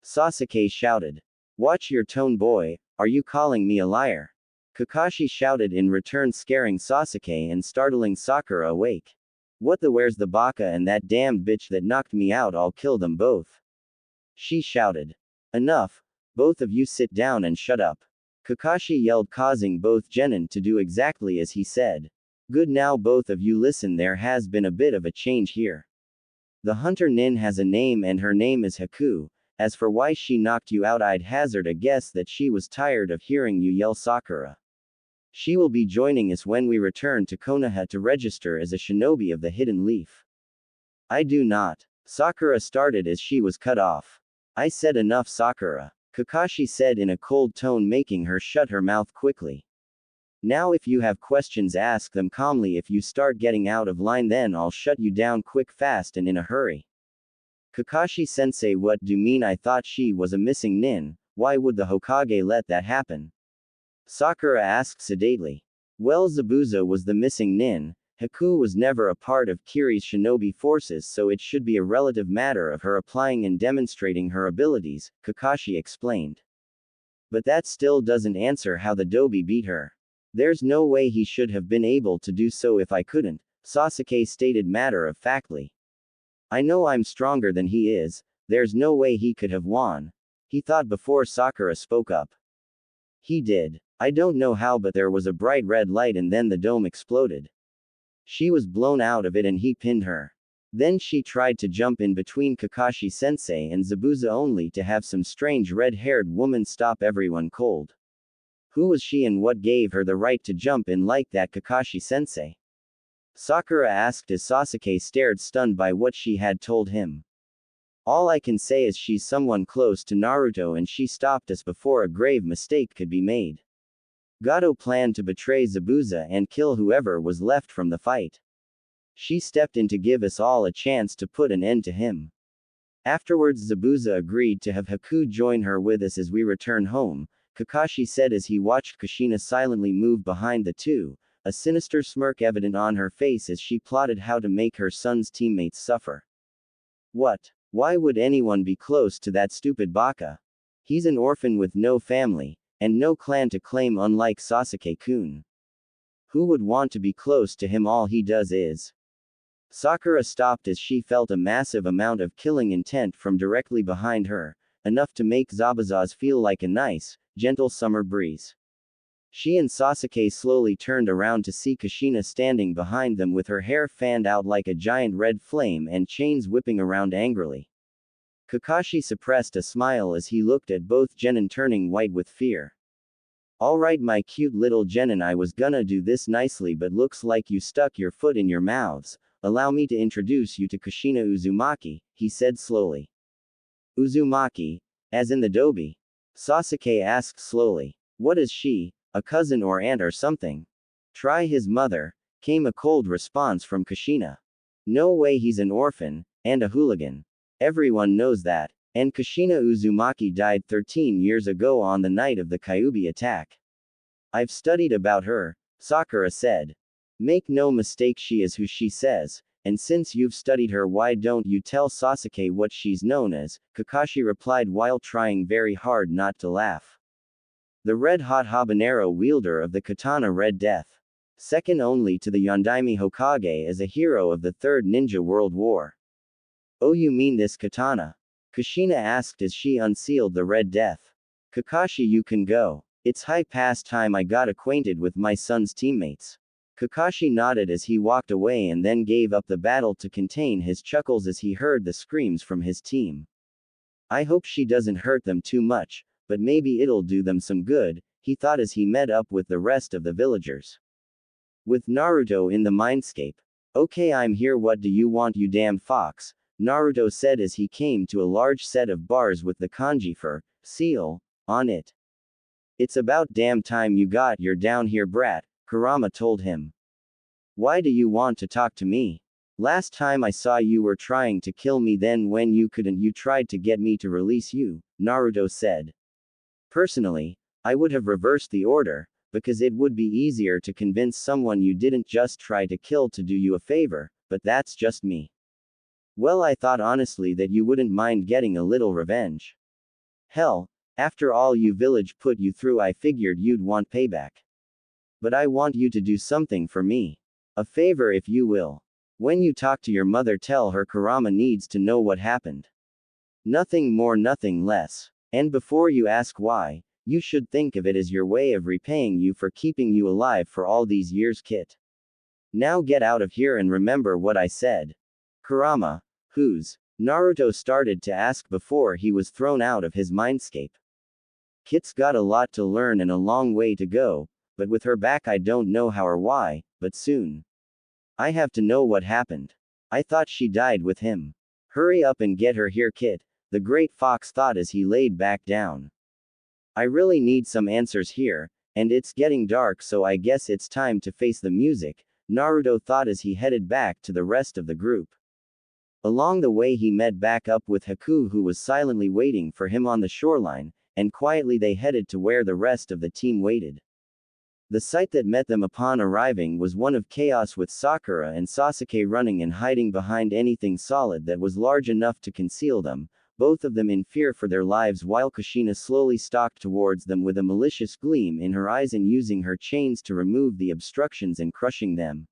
Sasuke shouted. Watch your tone, boy, are you calling me a liar? Kakashi shouted in return, scaring Sasuke and startling Sakura awake. What the? Where's the baka and that damned bitch that knocked me out? I'll kill them both. She shouted. Enough, both of you sit down and shut up. Kakashi yelled, causing both Genin to do exactly as he said. Good, now both of you listen, there has been a bit of a change here. The hunter Nin has a name and her name is Haku. As for why she knocked you out, I'd hazard a guess that she was tired of hearing you yell, Sakura. She will be joining us when we return to Konoha to register as a shinobi of the Hidden Leaf. I do not. Sakura started as she was cut off. I said enough, Sakura, Kakashi said in a cold tone, making her shut her mouth quickly. Now if you have questions, ask them calmly. If you start getting out of line, then I'll shut you down quick, fast, and in a hurry. Kakashi-sensei, what do you mean? I thought she was a missing nin. Why would the Hokage let that happen? Sakura asked sedately. Well, Zabuza was the missing nin. Haku was never a part of Kiri's shinobi forces, so it should be a relative matter of her applying and demonstrating her abilities, Kakashi explained. But that still doesn't answer how the Dobi beat her. There's no way he should have been able to do so if I couldn't, Sasuke stated matter-of-factly. I know I'm stronger than he is, there's no way he could have won. He thought before Sakura spoke up. He did. I don't know how, but there was a bright red light and then the dome exploded. She was blown out of it and he pinned her. Then she tried to jump in between Kakashi-sensei and Zabuza only to have some strange red-haired woman stop everyone cold. Who was she and what gave her the right to jump in like that, Kakashi-sensei? Sakura asked as Sasuke stared, stunned by what she had told him. All I can say is she's someone close to Naruto and she stopped us before a grave mistake could be made. Gato planned to betray Zabuza and kill whoever was left from the fight. She stepped in to give us all a chance to put an end to him. Afterwards, Zabuza agreed to have Haku join her with us as we return home, Kakashi said as he watched Kushina silently move behind the two, a sinister smirk evident on her face as she plotted how to make her son's teammates suffer. What? Why would anyone be close to that stupid baka? He's an orphan with no family, and no clan to claim, unlike Sasuke-kun. Who would want to be close to him? All he does is. Sakura stopped as she felt a massive amount of killing intent from directly behind her, enough to make Zabuza's feel like a nice, gentle summer breeze. She and Sasuke slowly turned around to see Kushina standing behind them with her hair fanned out like a giant red flame and chains whipping around angrily. Kakashi suppressed a smile as he looked at both Genin, turning white with fear. Alright, my cute little Genin, I was gonna do this nicely, but looks like you stuck your foot in your mouths. Allow me to introduce you to Kushina Uzumaki, he said slowly. Uzumaki, as in the Dobi. Sasuke asked slowly. What is she, a cousin or aunt or something? Try his mother, came a cold response from Kushina. No way, he's an orphan, and a hooligan. Everyone knows that. And Kushina Uzumaki died 13 years ago on the night of the Kyuubi attack. I've studied about her, Sakura said. Make no mistake, she is who she says, and since you've studied her, why don't you tell Sasuke what she's known as? Kakashi replied while trying very hard not to laugh. The red-hot habanero wielder of the katana Red Death. Second only to the Yondaime Hokage as a hero of the Third Ninja World War. Oh, you mean this katana? Kushina asked as she unsealed the Red Death. Kakashi, you can go. It's high past time I got acquainted with my son's teammates. Kakashi nodded as he walked away and then gave up the battle to contain his chuckles as he heard the screams from his team. I hope she doesn't hurt them too much, but maybe it'll do them some good, he thought as he met up with the rest of the villagers. With Naruto in the mindscape. Okay, I'm here, what do you want, you damned fox? Naruto said as he came to a large set of bars with the kanji for seal on it. It's about damn time you got your down here, brat, Kurama told him. Why do you want to talk to me? Last time I saw you were trying to kill me, then when you couldn't you tried to get me to release you, Naruto said. Personally, I would have reversed the order, because it would be easier to convince someone you didn't just try to kill to do you a favor, but that's just me. Well, I thought honestly that you wouldn't mind getting a little revenge. Hell, after all you village put you through, I figured you'd want payback. But I want you to do something for me. A favor, if you will. When you talk to your mother, tell her Kurama needs to know what happened. Nothing more, nothing less. And before you ask why, you should think of it as your way of repaying you for keeping you alive for all these years, Kit. Now get out of here and remember what I said. Kurama, who's? Naruto started to ask before he was thrown out of his mindscape. Kit's got a lot to learn and a long way to go, but with her back I don't know how or why, but soon. I have to know what happened. I thought she died with him. Hurry up and get her here, Kit, the great fox thought as he laid back down. I really need some answers here, and it's getting dark, so I guess it's time to face the music, Naruto thought as he headed back to the rest of the group. Along the way he met back up with Haku, who was silently waiting for him on the shoreline, and quietly they headed to where the rest of the team waited. The sight that met them upon arriving was one of chaos, with Sakura and Sasuke running and hiding behind anything solid that was large enough to conceal them, both of them in fear for their lives, while Kushina slowly stalked towards them with a malicious gleam in her eyes and using her chains to remove the obstructions and crushing them.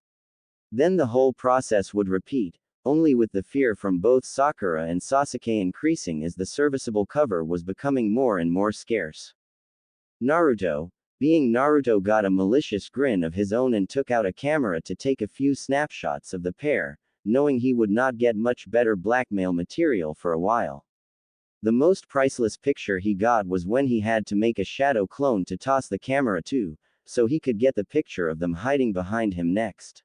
Then the whole process would repeat, only with the fear from both Sakura and Sasuke increasing as the serviceable cover was becoming more and more scarce. Naruto, being Naruto, got a malicious grin of his own and took out a camera to take a few snapshots of the pair, knowing he would not get much better blackmail material for a while. The most priceless picture he got was when he had to make a shadow clone to toss the camera to, so he could get the picture of them hiding behind him next.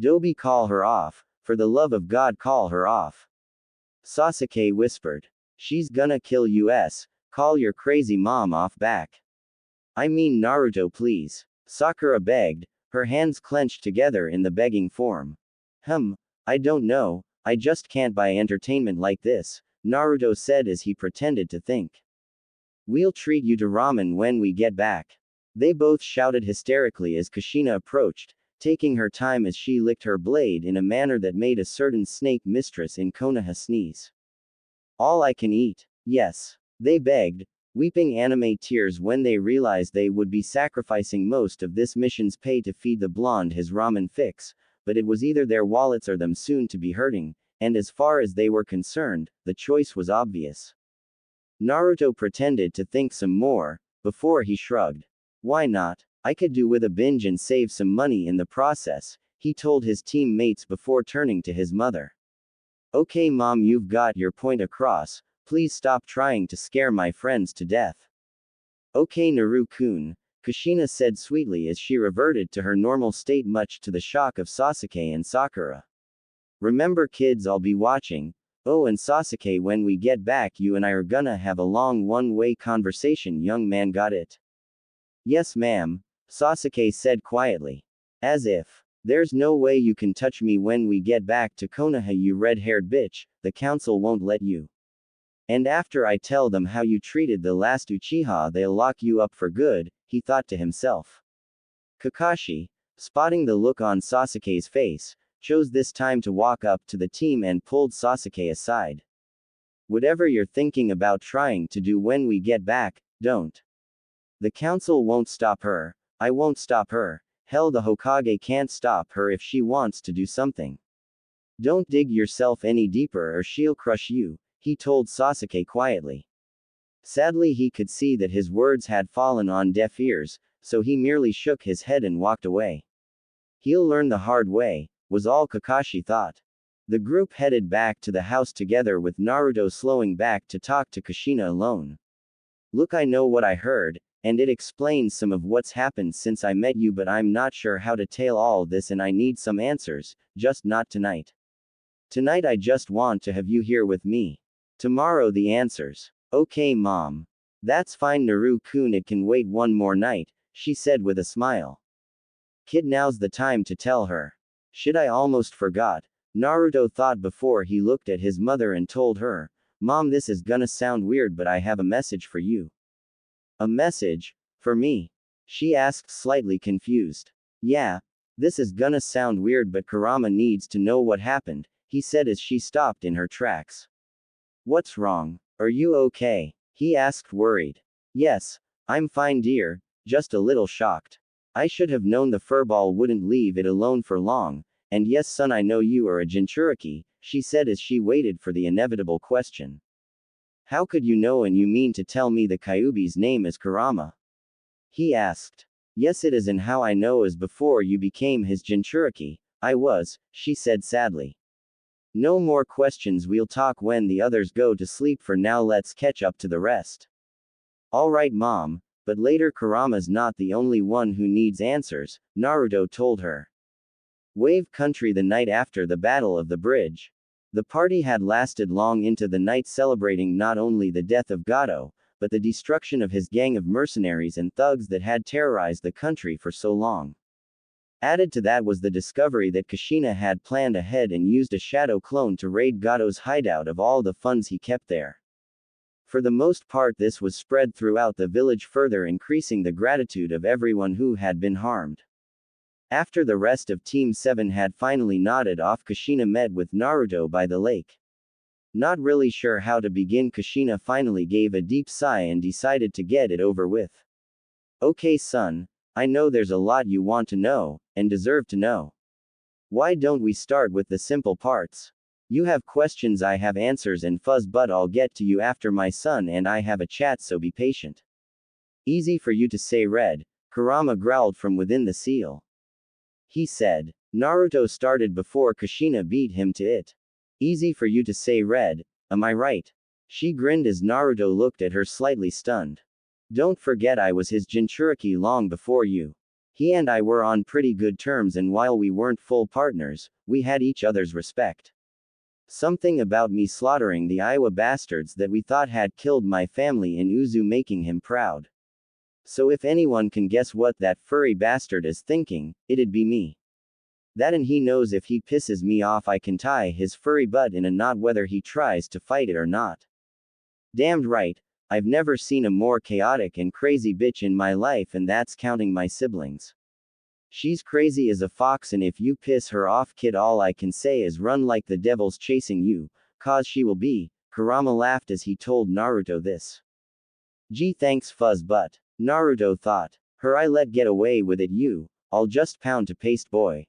Dobi, call her off, for the love of God, call her off. Sasuke whispered. She's gonna kill us, call your crazy mom off back. I mean Naruto, please. Sakura begged, her hands clenched together in the begging form. I don't know, I just can't buy entertainment like this, Naruto said as he pretended to think. We'll treat you to ramen when we get back. They both shouted hysterically as Kushina approached, taking her time as she licked her blade in a manner that made a certain snake mistress in Konoha sneeze. All I can eat. Yes. They begged, weeping anime tears when they realized they would be sacrificing most of this mission's pay to feed the blonde his ramen fix, but it was either their wallets or them soon to be hurting, and as far as they were concerned, the choice was obvious. Naruto pretended to think some more, before he shrugged. Why not? I could do with a binge and save some money in the process, he told his teammates before turning to his mother. Okay, Mom, you've got your point across, please stop trying to scare my friends to death. Okay, Naru-kun, Kushina said sweetly as she reverted to her normal state, much to the shock of Sasuke and Sakura. Remember, kids, I'll be watching, Oh, and Sasuke, when we get back, you and I are gonna have a long one-way conversation, young man, got it? Yes, ma'am, Sasuke said quietly. As if. There's no way you can touch me when we get back to Konoha, you red-haired bitch, the council won't let you. And after I tell them how you treated the last Uchiha, they'll lock you up for good, he thought to himself. Kakashi, spotting the look on Sasuke's face, chose this time to walk up to the team and pulled Sasuke aside. Whatever you're thinking about trying to do when we get back, don't. The council won't stop her. I won't stop her. Hell, the Hokage can't stop her if she wants to do something. Don't dig yourself any deeper or she'll crush you, he told Sasuke quietly. Sadly, he could see that his words had fallen on deaf ears, so he merely shook his head and walked away. He'll learn the hard way, was all Kakashi thought. The group headed back to the house together with Naruto slowing back to talk to Kushina alone. Look, I know what I heard, and it explains some of what's happened since I met you, but I'm not sure how to tell all this and I need some answers, just not tonight. Tonight I just want to have you here with me. Tomorrow the answers. Okay, mom. That's fine, Naru-kun, it can wait one more night, she said with a smile. Kid, now's the time to tell her. Shit, I almost forgot. Naruto thought before he looked at his mother and told her, Mom, this is gonna sound weird, but I have a message for you. A message? For me? She asked, slightly confused. Yeah. This is gonna sound weird, but Kurama needs to know what happened, he said as she stopped in her tracks. What's wrong? Are you okay? He asked, worried. Yes, I'm fine, dear, just a little shocked. I should have known the furball wouldn't leave it alone for long, and yes, son, I know you are a Jinchuriki, she said as she waited for the inevitable question. How could you know, and you mean to tell me the Kyuubi's name is Kurama? He asked. Yes, it is, and how I know is before you became his Jinchuriki, I was, she said sadly. No more questions, we'll talk when the others go to sleep. For now, let's catch up to the rest. Alright, Mom, but later Kurama's not the only one who needs answers, Naruto told her. Wave Country, the night after the Battle of the Bridge. The party had lasted long into the night, celebrating not only the death of Gato, but the destruction of his gang of mercenaries and thugs that had terrorized the country for so long. Added to that was the discovery that Kushina had planned ahead and used a shadow clone to raid Gato's hideout of all the funds he kept there. For the most part, this was spread throughout the village, further increasing the gratitude of everyone who had been harmed. After the rest of Team 7 had finally nodded off, Kushina met with Naruto by the lake. Not really sure how to begin, Kushina finally gave a deep sigh and decided to get it over with. Okay, son, I know there's a lot you want to know, and deserve to know. Why don't we start with the simple parts? You have questions, I have answers, and fuzz, but I'll get to you after my son and I have a chat, so be patient. Easy for you to say, Red, Kurama growled from within the seal. He said. Naruto started before Kushina beat him to it. Easy for you to say, Red, am I right? She grinned as Naruto looked at her, slightly stunned. Don't forget, I was his Jinchuriki long before you. He and I were on pretty good terms, and while we weren't full partners, we had each other's respect. Something about me slaughtering the Iowa bastards that we thought had killed my family in Uzu making him proud. So if anyone can guess what that furry bastard is thinking, it'd be me. That, and he knows if he pisses me off, I can tie his furry butt in a knot whether he tries to fight it or not. Damned right, I've never seen a more chaotic and crazy bitch in my life, and that's counting my siblings. She's crazy as a fox, and if you piss her off, kid, all I can say is run like the devil's chasing you, cause she will be. Kurama laughed as he told Naruto this. Gee, thanks, fuzz butt. Naruto thought. Her, I let get away with it, you. I'll just pound to paste, boy.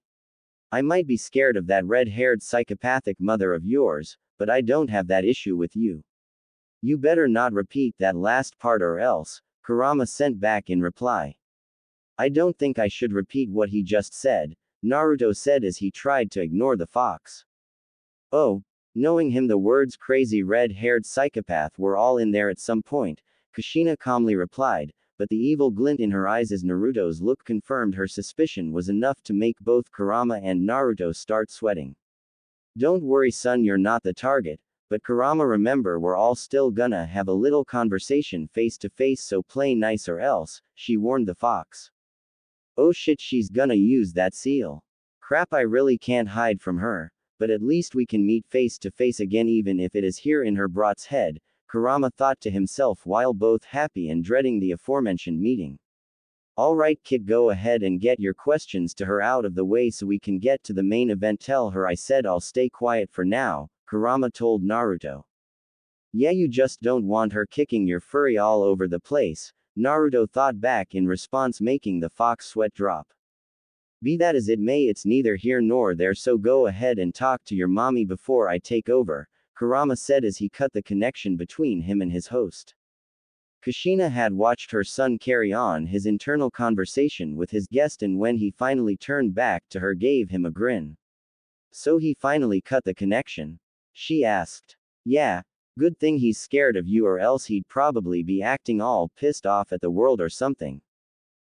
I might be scared of that red-haired psychopathic mother of yours, but I don't have that issue with you. You better not repeat that last part or else, Kurama sent back in reply. I don't think I should repeat what he just said, Naruto said as he tried to ignore the fox. Oh, knowing him, the words crazy red-haired psychopath were all in there at some point, Kushina calmly replied, but the evil glint in her eyes as Naruto's look confirmed her suspicion was enough to make both Kurama and Naruto start sweating. Don't worry, son, you're not the target, But Kurama, remember, we're all still gonna have a little conversation face to face, so play nice or else, she warned the fox. Oh shit, she's gonna use that seal. Crap, I really can't hide from her. But at least we can meet face to face again, even if it is here in her brat's head, Kurama thought to himself while both happy and dreading the aforementioned meeting. Alright kid, go ahead and get your questions to her out of the way so we can get to the main event. Tell her I said I'll stay quiet for now, Kurama told Naruto. Yeah, you just don't want her kicking your furry all over the place, Naruto thought back in response, making the fox sweat drop. Be that as it may, it's neither here nor there, so go ahead and talk to your mommy before I take over, Kurama said as he cut the connection between him and his host. Kushina had watched her son carry on his internal conversation with his guest, and when he finally turned back to her, gave him a grin. So he finally cut the connection? She asked. Yeah, good thing he's scared of you, or else he'd probably be acting all pissed off at the world or something.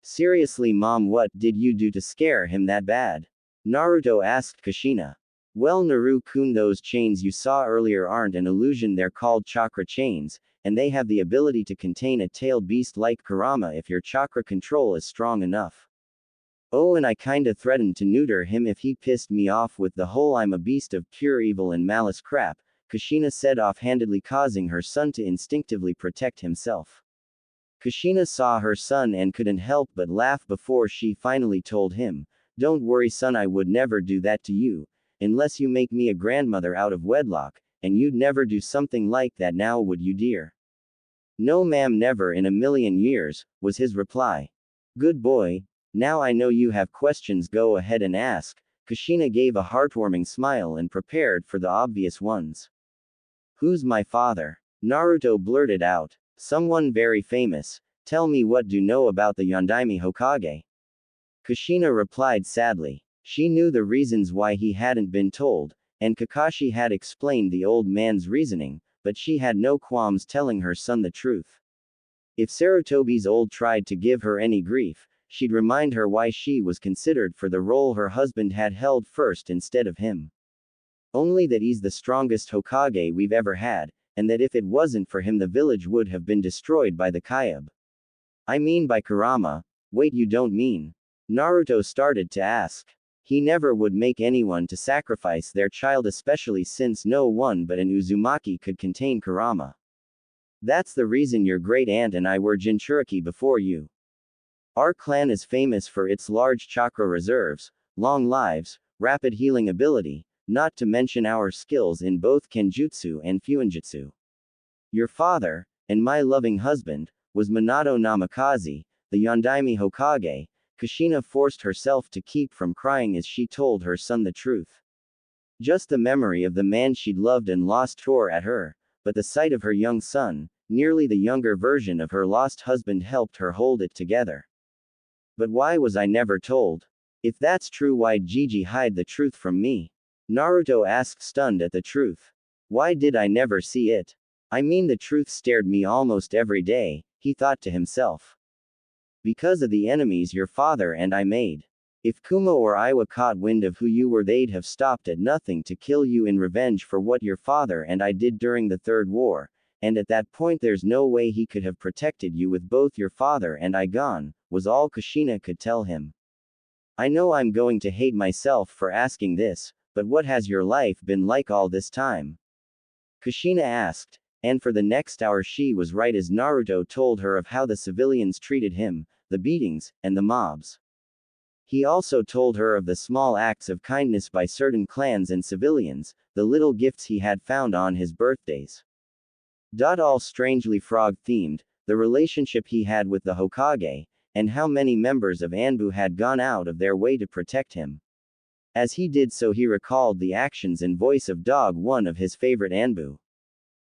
Seriously mom, what did you do to scare him that bad? Naruto asked Kushina. Well Naru-kun, those chains you saw earlier aren't an illusion, they're called chakra chains, and they have the ability to contain a tailed beast like Kurama if your chakra control is strong enough. Oh, and I kinda threatened to neuter him if he pissed me off with the whole I'm a beast of pure evil and malice crap, Kushina said offhandedly, causing her son to instinctively protect himself. Kushina saw her son and couldn't help but laugh before she finally told him, don't worry son, I would never do that to you, unless you make me a grandmother out of wedlock, and you'd never do something like that now, would you dear? No ma'am, never in a million years, was his reply. Good boy. Now I know you have questions, go ahead and ask, Kushina gave a heartwarming smile and prepared for the obvious ones. Who's my father? Naruto blurted out. Someone very famous. Tell me, what do you know about the Yondaime Hokage? Kushina replied sadly. She knew the reasons why he hadn't been told, and Kakashi had explained the old man's reasoning, but she had no qualms telling her son the truth. If Sarutobi's old tried to give her any grief, she'd remind her why she was considered for the role her husband had held first instead of him. Only that he's the strongest Hokage we've ever had, and that if it wasn't for him the village would have been destroyed by the Kyab. I mean by Kurama. Wait, you don't mean? Naruto started to ask. He never would make anyone to sacrifice their child, especially since no one but an Uzumaki could contain Kurama. That's the reason your great aunt and I were Jinchuriki before you. Our clan is famous for its large chakra reserves, long lives, rapid healing ability, not to mention our skills in both Kenjutsu and Fuinjutsu. Your father, and my loving husband, was Minato Namikaze, the Yondaime Hokage. Kushina forced herself to keep from crying as she told her son the truth. Just the memory of the man she'd loved and lost tore at her, but the sight of her young son, nearly the younger version of her lost husband, helped her hold it together. But why was I never told? If that's true, why'd Gigi hide the truth from me? Naruto asked, stunned at the truth. Why did I never see it? I mean, the truth stared me almost every day, he thought to himself. Because of the enemies your father and I made. If Kuma or Iwa caught wind of who you were, they'd have stopped at nothing to kill you in revenge for what your father and I did during the Third War, and at that point there's no way he could have protected you with both your father and I gone, was all Kushina could tell him. I know I'm going to hate myself for asking this, but what has your life been like all this time? Kushina asked, and for the next hour she was right as Naruto told her of how the civilians treated him, the beatings, and the mobs. He also told her of the small acts of kindness by certain clans and civilians, the little gifts he had found on his birthdays. All strangely frog-themed, the relationship he had with the Hokage, and how many members of Anbu had gone out of their way to protect him. As he did so, he recalled the actions and voice of Dog, one of his favorite Anbu.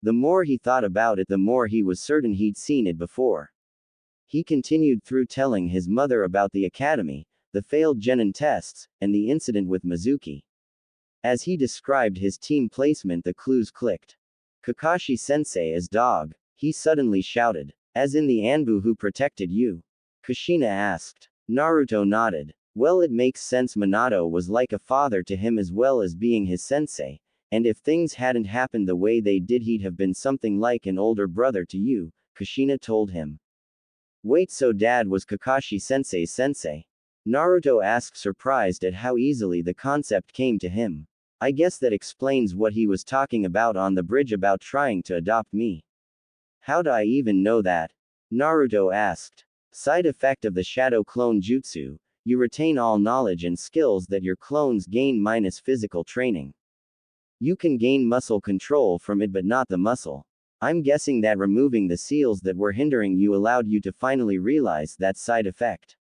The more he thought about it, the more he was certain he'd seen it before. He continued through telling his mother about the academy, the failed genin tests, and the incident with Mizuki. As he described his team placement, the clues clicked. Kakashi-sensei as Dog, he suddenly shouted. As in the Anbu who protected you? Kushina asked. Naruto nodded. Well, it makes sense. Minato was like a father to him as well as being his sensei, and if things hadn't happened the way they did, he'd have been something like an older brother to you, Kushina told him. Wait, so dad was Kakashi sensei's sensei? Naruto asked, surprised at how easily the concept came to him. I guess that explains what he was talking about on the bridge about trying to adopt me. How do I even know that? Naruto asked. Side effect of the shadow clone jutsu, you retain all knowledge and skills that your clones gain minus physical training. You can gain muscle control from it but not the muscle. I'm guessing that removing the seals that were hindering you allowed you to finally realize that side effect.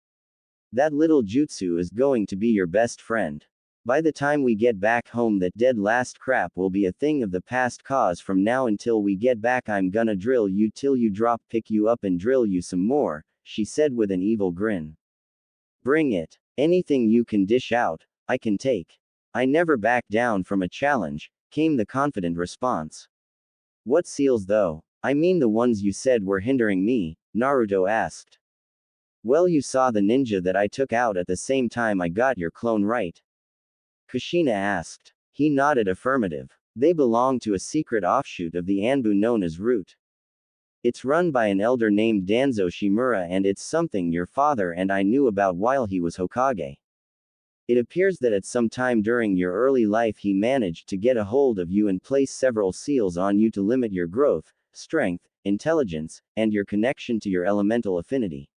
That little jutsu is going to be your best friend. By the time we get back home, that dead last crap will be a thing of the past, cause from now until we get back I'm gonna drill you till you drop, pick you up and drill you some more, she said with an evil grin. Bring it. Anything you can dish out, I can take. I never back down from a challenge, came the confident response. What seals though? I mean the ones you said were hindering me, Naruto asked. Well, you saw the ninja that I took out at the same time I got your clone, right? Kushina asked. He nodded affirmative. They belong to a secret offshoot of the Anbu known as Root. It's run by an elder named Danzo Shimura, and it's something your father and I knew about while he was Hokage. It appears that at some time during your early life he managed to get a hold of you and place several seals on you to limit your growth, strength, intelligence, and your connection to your elemental affinity.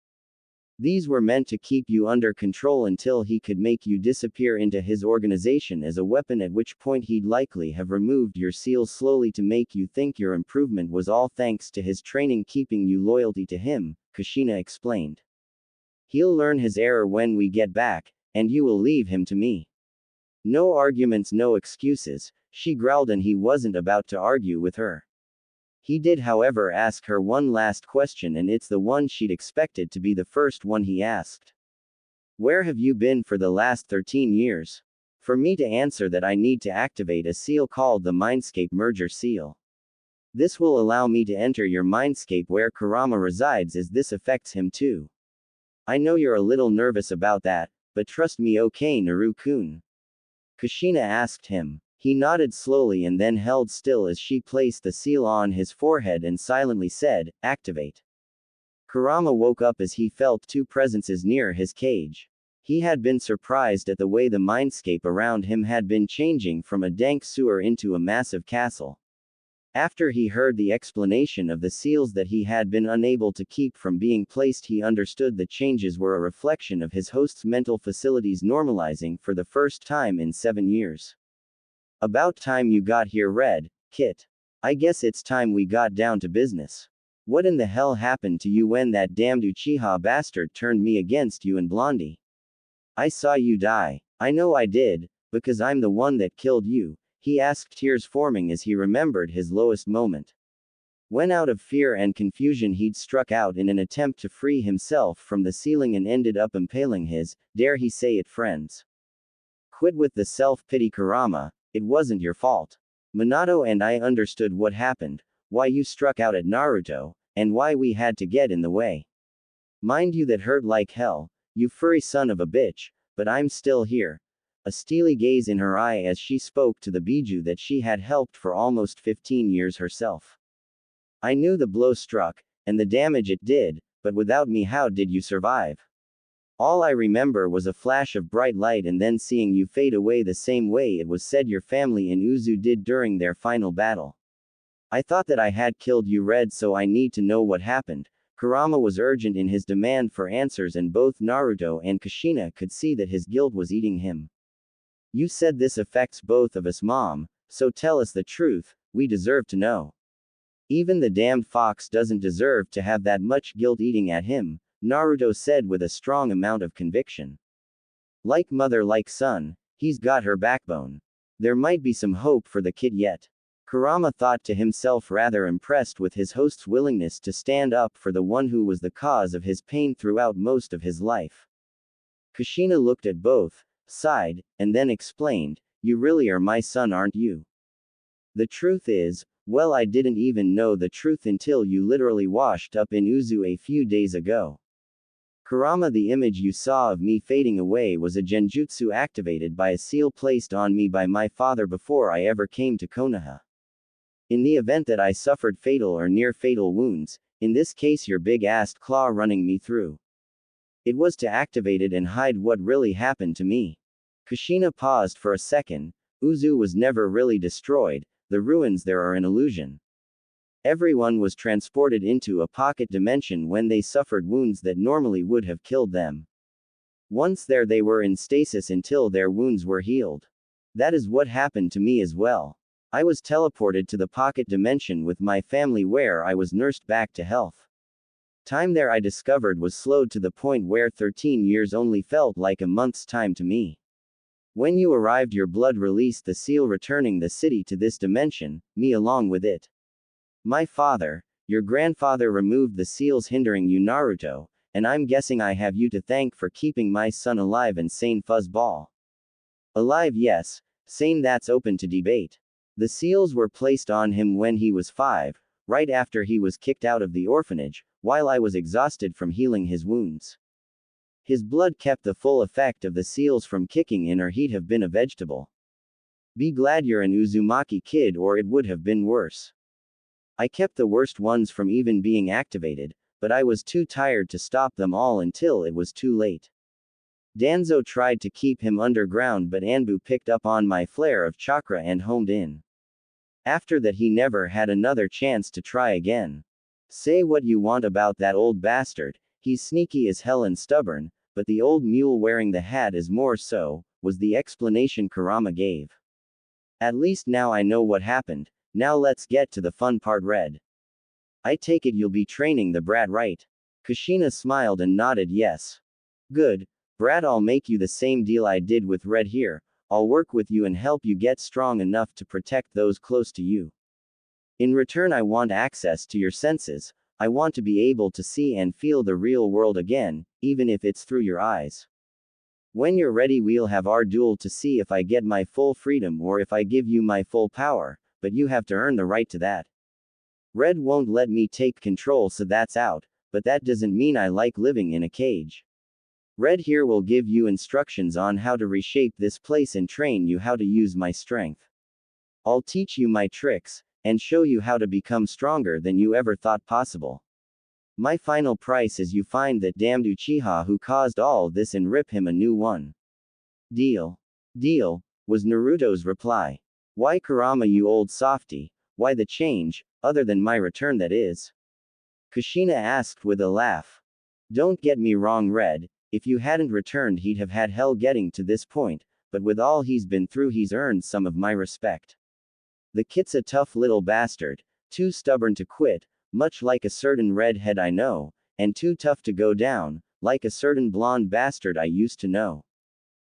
These were meant to keep you under control until he could make you disappear into his organization as a weapon, at which point he'd likely have removed your seals slowly to make you think your improvement was all thanks to his training keeping you loyalty to him, Kushina explained. He'll learn his error when we get back, and you will leave him to me. No arguments, no excuses, she growled, and he wasn't about to argue with her. He did, however, ask her one last question, and it's the one she'd expected to be the first one he asked. Where have you been for the last 13 years? For me to answer that, I need to activate a seal called the Mindscape Merger Seal. This will allow me to enter your mindscape where Kurama resides, as this affects him too. I know you're a little nervous about that, but trust me, okay, Naru-kun? Kushina asked him. He nodded slowly and then held still as she placed the seal on his forehead and silently said, activate. Kurama woke up as he felt two presences near his cage. He had been surprised at the way the mindscape around him had been changing from a dank sewer into a massive castle. After he heard the explanation of the seals that he had been unable to keep from being placed, he understood the changes were a reflection of his host's mental facilities normalizing for the first time in 7 years. About time you got here, Red Kit. I guess it's time we got down to business. What in the hell happened to you when that damned Uchiha bastard turned me against you and Blondie? I saw you die. I know I did, because I'm the one that killed you, he asked, tears forming as he remembered his lowest moment. When out of fear and confusion he'd struck out in an attempt to free himself from the ceiling and ended up impaling his, dare he say it, friends. Quit with the self-pity, Kurama. It wasn't your fault. Minato and I understood what happened, why you struck out at Naruto, and why we had to get in the way. Mind you, that hurt like hell, you furry son of a bitch, but I'm still here. A steely gaze in her eye as she spoke to the Biju that she had helped for almost 15 years herself. I knew the blow struck, and the damage it did, but without me how did you survive? All I remember was a flash of bright light and then seeing you fade away the same way it was said your family in Uzu did during their final battle. I thought that I had killed you, Red, so I need to know what happened. Kurama was urgent in his demand for answers, and both Naruto and Kushina could see that his guilt was eating him. You said this affects both of us, Mom, so tell us the truth, we deserve to know. Even the damned fox doesn't deserve to have that much guilt eating at him, Naruto said with a strong amount of conviction. Like mother like son, he's got her backbone. There might be some hope for the kid yet. Kurama thought to himself, rather impressed with his host's willingness to stand up for the one who was the cause of his pain throughout most of his life. Kushina looked at both, sighed, and then explained, you really are my son, aren't you? The truth is, well, I didn't even know the truth until you literally washed up in Uzu a few days ago. Kurama, the image you saw of me fading away was a genjutsu activated by a seal placed on me by my father before I ever came to Konoha. In the event that I suffered fatal or near-fatal wounds, in this case your big-assed claw running me through. It was to activate it and hide what really happened to me. Kushina paused for a second. Uzu was never really destroyed, the ruins there are an illusion. Everyone was transported into a pocket dimension when they suffered wounds that normally would have killed them. Once there they were in stasis until their wounds were healed. That is what happened to me as well. I was teleported to the pocket dimension with my family where I was nursed back to health. Time there I discovered was slowed to the point where 13 years only felt like a month's time to me. When you arrived your blood released the seal returning the city to this dimension, me along with it. My father, your grandfather removed the seals hindering you Naruto, and I'm guessing I have you to thank for keeping my son alive and sane fuzzball. Alive yes, sane that's open to debate. The seals were placed on him when he was 5, right after he was kicked out of the orphanage, while I was exhausted from healing his wounds. His blood kept the full effect of the seals from kicking in or he'd have been a vegetable. Be glad you're an Uzumaki kid or it would have been worse. I kept the worst ones from even being activated, but I was too tired to stop them all until it was too late. Danzo tried to keep him underground but Anbu picked up on my flare of chakra and homed in. After that he never had another chance to try again. Say what you want about that old bastard, he's sneaky as hell and stubborn, but the old mule wearing the hat is more so, was the explanation Kurama gave. At least now I know what happened, now let's get to the fun part. Red. I take it you'll be training the brat, right? Kushina smiled and nodded yes. Good, brat, I'll make you the same deal I did with Red here, I'll work with you and help you get strong enough to protect those close to you. In return I want access to your senses, I want to be able to see and feel the real world again, even if it's through your eyes. When you're ready we'll have our duel to see if I get my full freedom or if I give you my full power, but you have to earn the right to that. Red won't let me take control so that's out, but that doesn't mean I like living in a cage. Red here will give you instructions on how to reshape this place and train you how to use my strength. I'll teach you my tricks, and show you how to become stronger than you ever thought possible. My final price is you find that damned Uchiha who caused all this and rip him a new one. Deal. Deal, was Naruto's reply. Why Kurama, you old softy, why the change, other than my return that is? Kushina asked with a laugh. Don't get me wrong Red, if you hadn't returned he'd have had hell getting to this point, but with all he's been through he's earned some of my respect. The kid's a tough little bastard, too stubborn to quit, much like a certain redhead I know, and too tough to go down, like a certain blonde bastard I used to know.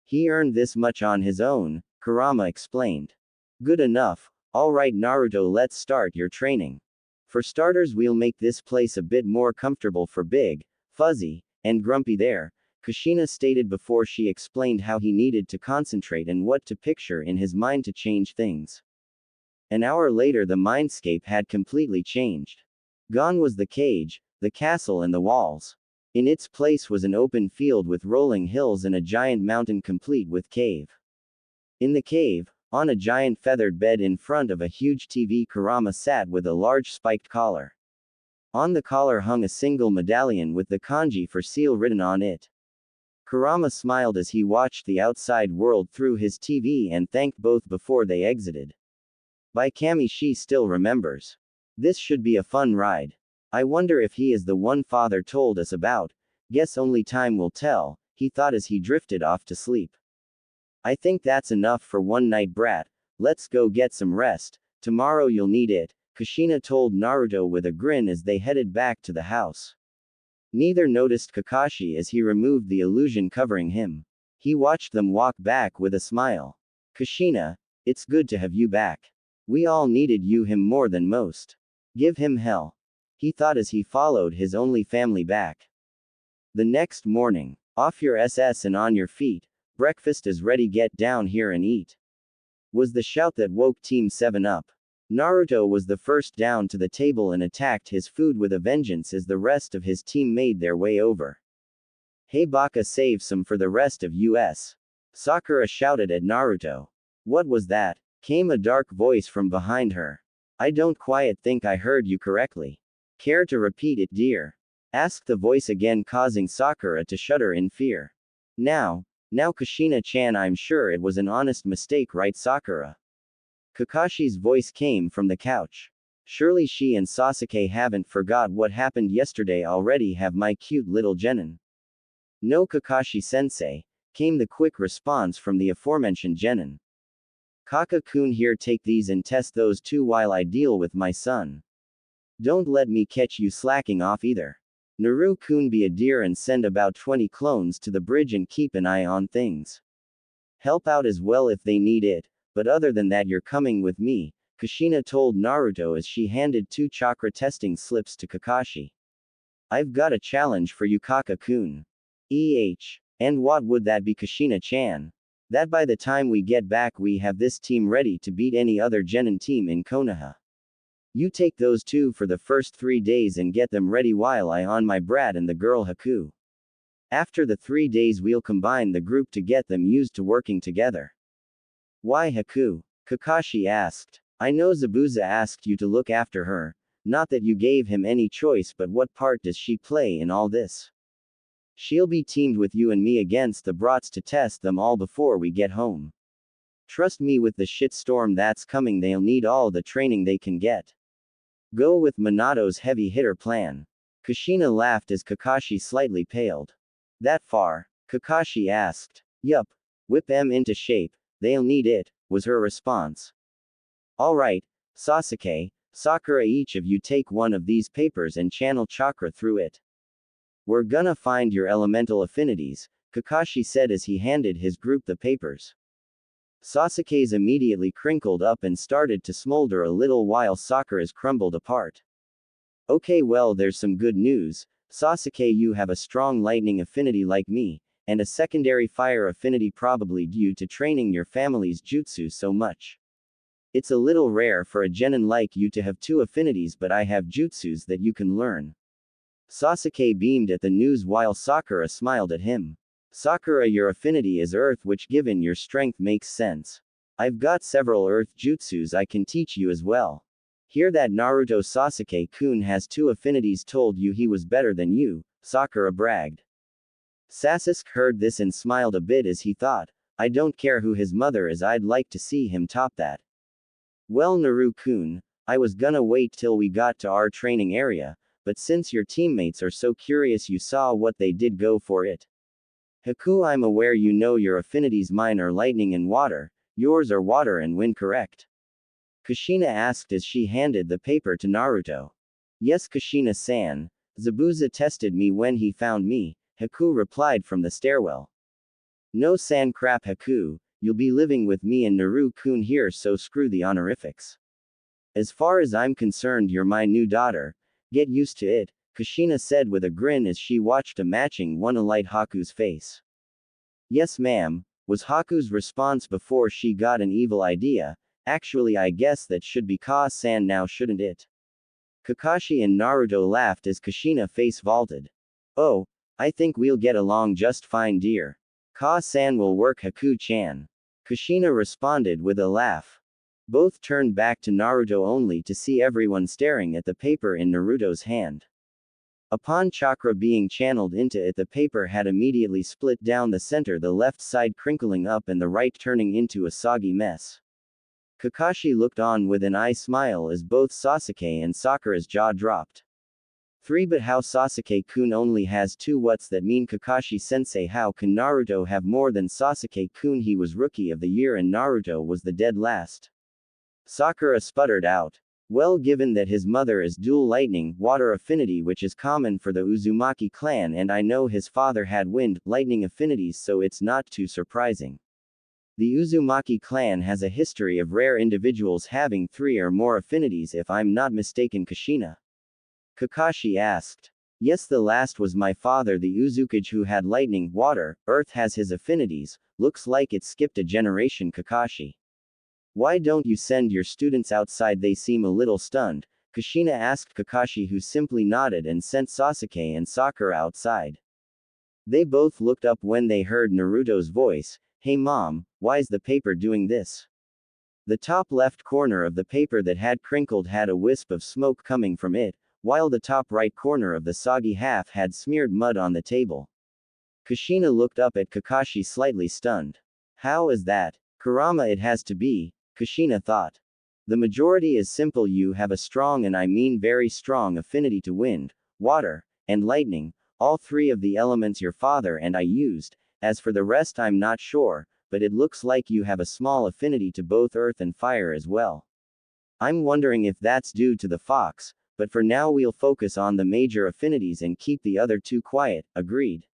He earned this much on his own, Kurama explained. Good enough, alright Naruto, let's start your training. For starters we'll make this place a bit more comfortable for Big, Fuzzy, and Grumpy there, Kushina stated before she explained how he needed to concentrate and what to picture in his mind to change things. An hour later the mindscape had completely changed. Gone was the cage, the castle and the walls. In its place was an open field with rolling hills and a giant mountain complete with cave. In the cave, on a giant feathered bed in front of a huge TV, Kurama sat with a large spiked collar. On the collar hung a single medallion with the kanji for seal written on it. Kurama smiled as he watched the outside world through his TV and thanked both before they exited. By Kami, she still remembers. This should be a fun ride. I wonder if he is the one father told us about. Guess only time will tell, he thought as he drifted off to sleep. I think that's enough for one night, brat. Let's go get some rest. Tomorrow you'll need it, Kushina told Naruto with a grin as they headed back to the house. Neither noticed Kakashi as he removed the illusion covering him. He watched them walk back with a smile. Kushina, it's good to have you back. We all needed him more than most. Give him hell. He thought as he followed his only family back. The next morning, off your SS and on your feet, breakfast is ready, get down here and eat. Was the shout that woke Team 7 up. Naruto was the first down to the table and attacked his food with a vengeance as the rest of his team made their way over. Hey Baka, save some for the rest of us. Sakura shouted at Naruto. What was that? Came a dark voice from behind her. I don't quite think I heard you correctly. Care to repeat it, dear? Asked the voice again, causing Sakura to shudder in fear. Now Kushina-chan, I'm sure it was an honest mistake, right Sakura? Kakashi's voice came from the couch. Surely she and Sasuke haven't forgot what happened yesterday already, have my cute little genin. No Kakashi-sensei, came the quick response from the aforementioned genin. Kaka-kun, here, take these and test those two while I deal with my son. Don't let me catch you slacking off either. Naru-kun, be a dear and send about 20 clones to the bridge and keep an eye on things. Help out as well if they need it, but other than that you're coming with me, Kushina told Naruto as she handed 2 chakra testing slips to Kakashi. I've got a challenge for you, Kaka-kun. And what would that be, Kushina-chan? That by the time we get back we have this team ready to beat any other genin team in Konoha. You take those 2 for the first 3 days and get them ready while I on my brat and the girl Haku. After the 3 days we'll combine the group to get them used to working together. Why Haku? Kakashi asked. I know Zabuza asked you to look after her, not that you gave him any choice, but what part does she play in all this? She'll be teamed with you and me against the brats to test them all before we get home. Trust me, with the shitstorm that's coming they'll need all the training they can get. Go with Minato's heavy hitter plan. Kushina laughed as Kakashi slightly paled. That far? Kakashi asked. Yup. Whip em into shape, they'll need it, was her response. Alright, Sasuke, Sakura, each of you take one of these papers and channel chakra through it. We're gonna find your elemental affinities, Kakashi said as he handed his group the papers. Sasuke's immediately crinkled up and started to smolder a little while Sakura's crumbled apart. Okay, well, there's some good news, Sasuke, you have a strong lightning affinity like me, and a secondary fire affinity probably due to training your family's jutsu so much. It's a little rare for a genin like you to have 2 affinities, but I have jutsus that you can learn. Sasuke beamed at the news while Sakura smiled at him. Sakura, your affinity is earth, which given your strength makes sense. I've got several earth jutsus I can teach you as well. Hear that, Naruto? Sasuke-kun has 2 affinities, told you he was better than you, Sakura bragged. Sasuke heard this and smiled a bit as he thought, I don't care who his mother is, I'd like to see him top that. Well, Naru-kun, I was gonna wait till we got to our training area, but since your teammates are so curious you saw what they did, go for it. Haku, I'm aware you know your affinities, mine are lightning and water, yours are water and wind, correct? Kushina asked as she handed the paper to Naruto. Yes, Kushina-san, Zabuza tested me when he found me, Haku replied from the stairwell. No san crap, Haku, you'll be living with me and Naru-kun here, so screw the honorifics. As far as I'm concerned you're my new daughter, get used to it, Kushina said with a grin as she watched a matching one alight Haku's face. Yes ma'am, was Haku's response before she got an evil idea. Actually I guess that should be Ka-san now, shouldn't it? Kakashi and Naruto laughed as Kushina face vaulted. Oh, I think we'll get along just fine, dear. Ka-san will work, Haku-chan. Kushina responded with a laugh. Both turned back to Naruto only to see everyone staring at the paper in Naruto's hand. Upon chakra being channeled into it, the paper had immediately split down the center, the left side crinkling up and the right turning into a soggy mess. Kakashi looked on with an eye smile as both Sasuke and Sakura's jaw dropped. 3 But how Sasuke-kun only has 2? What's that mean, Kakashi-sensei? How can Naruto have more than Sasuke-kun? He was rookie of the year and Naruto was the dead last. Sakura sputtered out. Well, given that his mother is dual lightning, water affinity, which is common for the Uzumaki clan, and I know his father had wind, lightning affinities, so it's not too surprising. The Uzumaki clan has a history of rare individuals having 3 or more affinities, if I'm not mistaken, Kushina. Kakashi asked. Yes, the last was my father, the Uzukage, who had lightning, water, earth has his affinities. Looks like it skipped a generation, Kakashi. Why don't you send your students outside? They seem a little stunned, Kushina asked Kakashi, who simply nodded and sent Sasuke and Sakura outside. They both looked up when they heard Naruto's voice. Hey mom, why's the paper doing this? The top left corner of the paper that had crinkled had a wisp of smoke coming from it, while the top right corner of the soggy half had smeared mud on the table. Kushina looked up at Kakashi slightly stunned. How is that? Kurama it has to be, Kushina thought. The majority is simple, you have a strong and I mean very strong affinity to wind, water, and lightning, all three of the elements your father and I used. As for the rest I'm not sure, but it looks like you have a small affinity to both earth and fire as well. I'm wondering if that's due to the fox, but for now we'll focus on the major affinities and keep the other two quiet, agreed?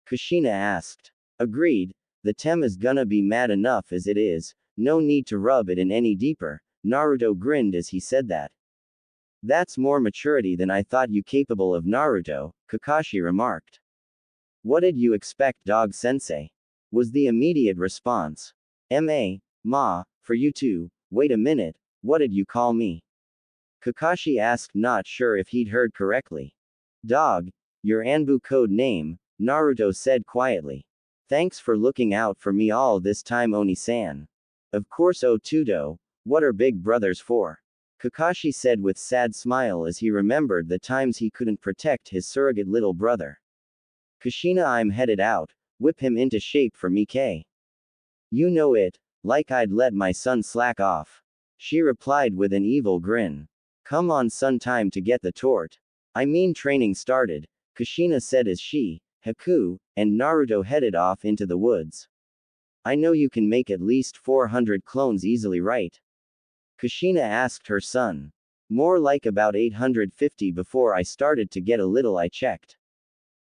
Kushina asked. Agreed, the Tem is gonna be mad enough as it is, no need to rub it in any deeper, Naruto grinned as he said that. That's more maturity than I thought you capable of, Naruto, Kakashi remarked. What did you expect, dog sensei? Was the immediate response. Ma, for you too, wait a minute, what did you call me? Kakashi asked, not sure if he'd heard correctly. Dog, your Anbu code name, Naruto said quietly. Thanks for looking out for me all this time, Oni-san. Of course, Otudo, what are big brothers for? Kakashi said with sad smile as he remembered the times he couldn't protect his surrogate little brother. Kushina, I'm headed out, whip him into shape for me, K. You know it, like I'd let my son slack off. She replied with an evil grin. Come on son, time to get the tort. I mean training started, Kushina said as she, Haku, and Naruto headed off into the woods. I know you can make at least 400 clones easily, right? Kushina asked her son. More like about 850 before I started to get a little, I checked.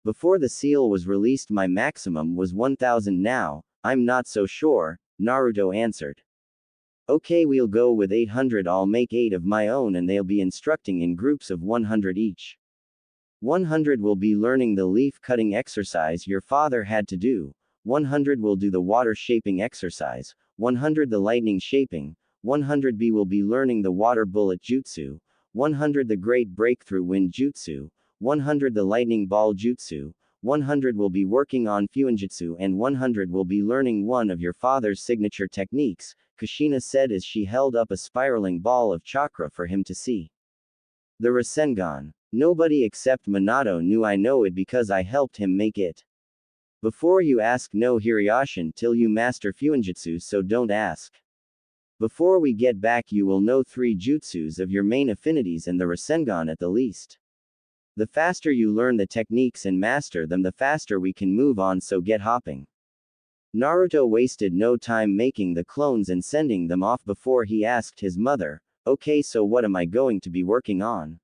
Before the seal was released my maximum was 1000 now, I'm not so sure, Naruto answered. Okay, we'll go with 800, I'll make 8 of my own and they'll be instructing in groups of 100 each. 100 will be learning the leaf cutting exercise your father had to do, 100 will do the water shaping exercise, 100 the lightning shaping, 100 B will be learning the water bullet jutsu, 100 the great breakthrough wind jutsu, 100 the lightning ball jutsu, 100 will be working on fuinjutsu, and 100 will be learning one of your father's signature techniques, Kushina said as she held up a spiraling ball of chakra for him to see. The Rasengan. Nobody except Minato knew. I know it because I helped him make it. Before you ask, no Hiraishin till you master fuinjutsu, so don't ask. Before we get back you will know 3 jutsus of your main affinities and the Rasengan at the least. The faster you learn the techniques and master them, the faster we can move on, so get hopping. Naruto wasted no time making the clones and sending them off before he asked his mother, okay, so what am I going to be working on?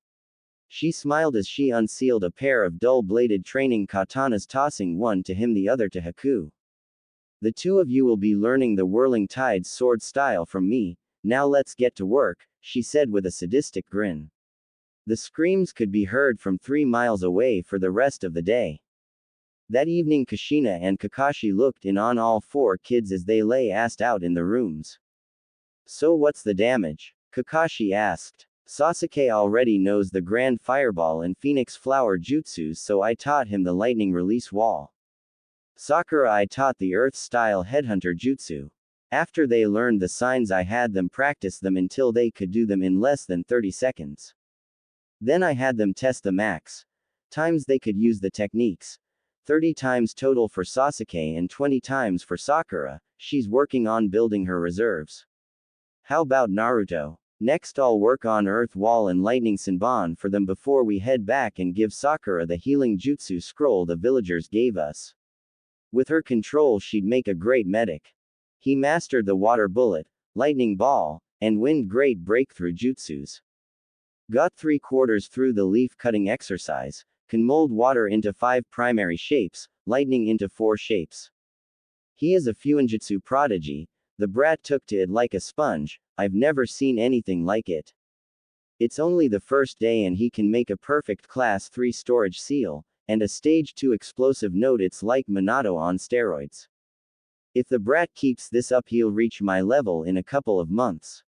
She smiled as she unsealed a pair of dull-bladed training katanas, tossing one to him, the other to Haku. The two of you will be learning the Whirling Tides sword style from me, now let's get to work, she said with a sadistic grin. The screams could be heard from 3 miles away for the rest of the day. That evening Kushina and Kakashi looked in on all 4 kids as they lay assed out in the rooms. So what's the damage? Kakashi asked. Sasuke already knows the Grand Fireball and Phoenix Flower jutsus, so I taught him the Lightning Release Wall. Sakura, I taught the Earth-style Headhunter jutsu. After they learned the signs I had them practice them until they could do them in less than 30 seconds. Then I had them test the max times they could use the techniques. 30 times total for Sasuke and 20 times for Sakura. She's working on building her reserves. How about Naruto? Next I'll work on Earth Wall and Lightning Senbon for them before we head back and give Sakura the healing jutsu scroll the villagers gave us. With her control she'd make a great medic. He mastered the water bullet, lightning ball, and wind great breakthrough jutsus. Got 3/4 through the leaf cutting exercise, can mold water into 5 primary shapes, lightning into 4 shapes. He is a fuinjutsu prodigy, the brat took to it like a sponge, I've never seen anything like it. It's only the first day and he can make a perfect class 3 storage seal, and a stage 2 explosive node. It's like Minato on steroids. If the brat keeps this up he'll reach my level in a couple of months.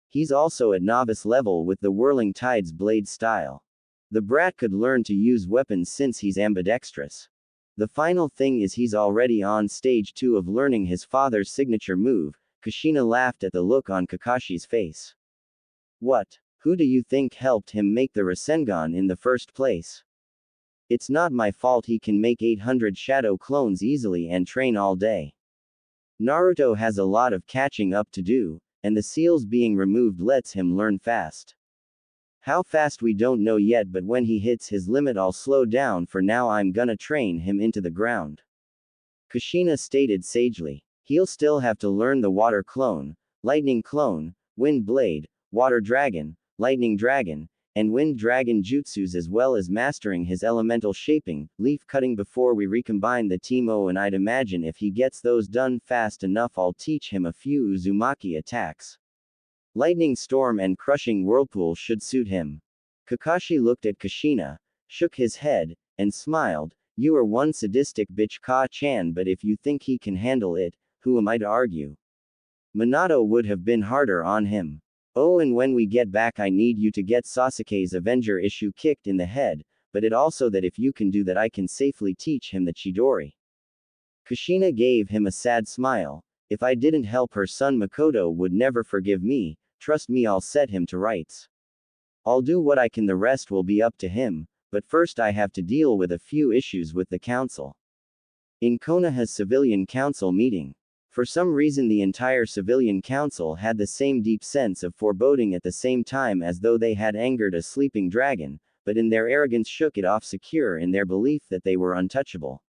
He's also at novice level with the Whirling Tides blade style. The brat could learn to use weapons since he's ambidextrous. The final thing is he's already on stage 2 of learning his father's signature move. Kushina laughed at the look on Kakashi's face. What? Who do you think helped him make the Rasengan in the first place? It's not my fault he can make 800 shadow clones easily and train all day. Naruto has a lot of catching up to do, and the seals being removed lets him learn fast. How fast we don't know yet, but when he hits his limit I'll slow down. For now I'm gonna train him into the ground. Kushina stated sagely. He'll still have to learn the water clone, lightning clone, wind blade, water dragon, lightning dragon, and wind dragon jutsus, as well as mastering his elemental shaping, leaf cutting before we recombine the team. And I'd imagine if he gets those done fast enough I'll teach him a few Uzumaki attacks. Lightning storm and crushing whirlpool should suit him. Kakashi looked at Kushina, shook his head, and smiled. You are one sadistic bitch, Ka-chan, but if you think he can handle it, who am I to argue? Minato would have been harder on him. Oh, and when we get back I need you to get Sasuke's Avenger issue kicked in the head, but it also that if you can do that I can safely teach him the Chidori. Kushina gave him a sad smile. If I didn't help her son Makoto would never forgive me, trust me I'll set him to rights. I'll do what I can, the rest will be up to him, but first I have to deal with a few issues with the council. In Konoha's civilian council meeting. For some reason the entire civilian council had the same deep sense of foreboding at the same time, as though they had angered a sleeping dragon, but in their arrogance shook it off, secure in their belief that they were untouchable.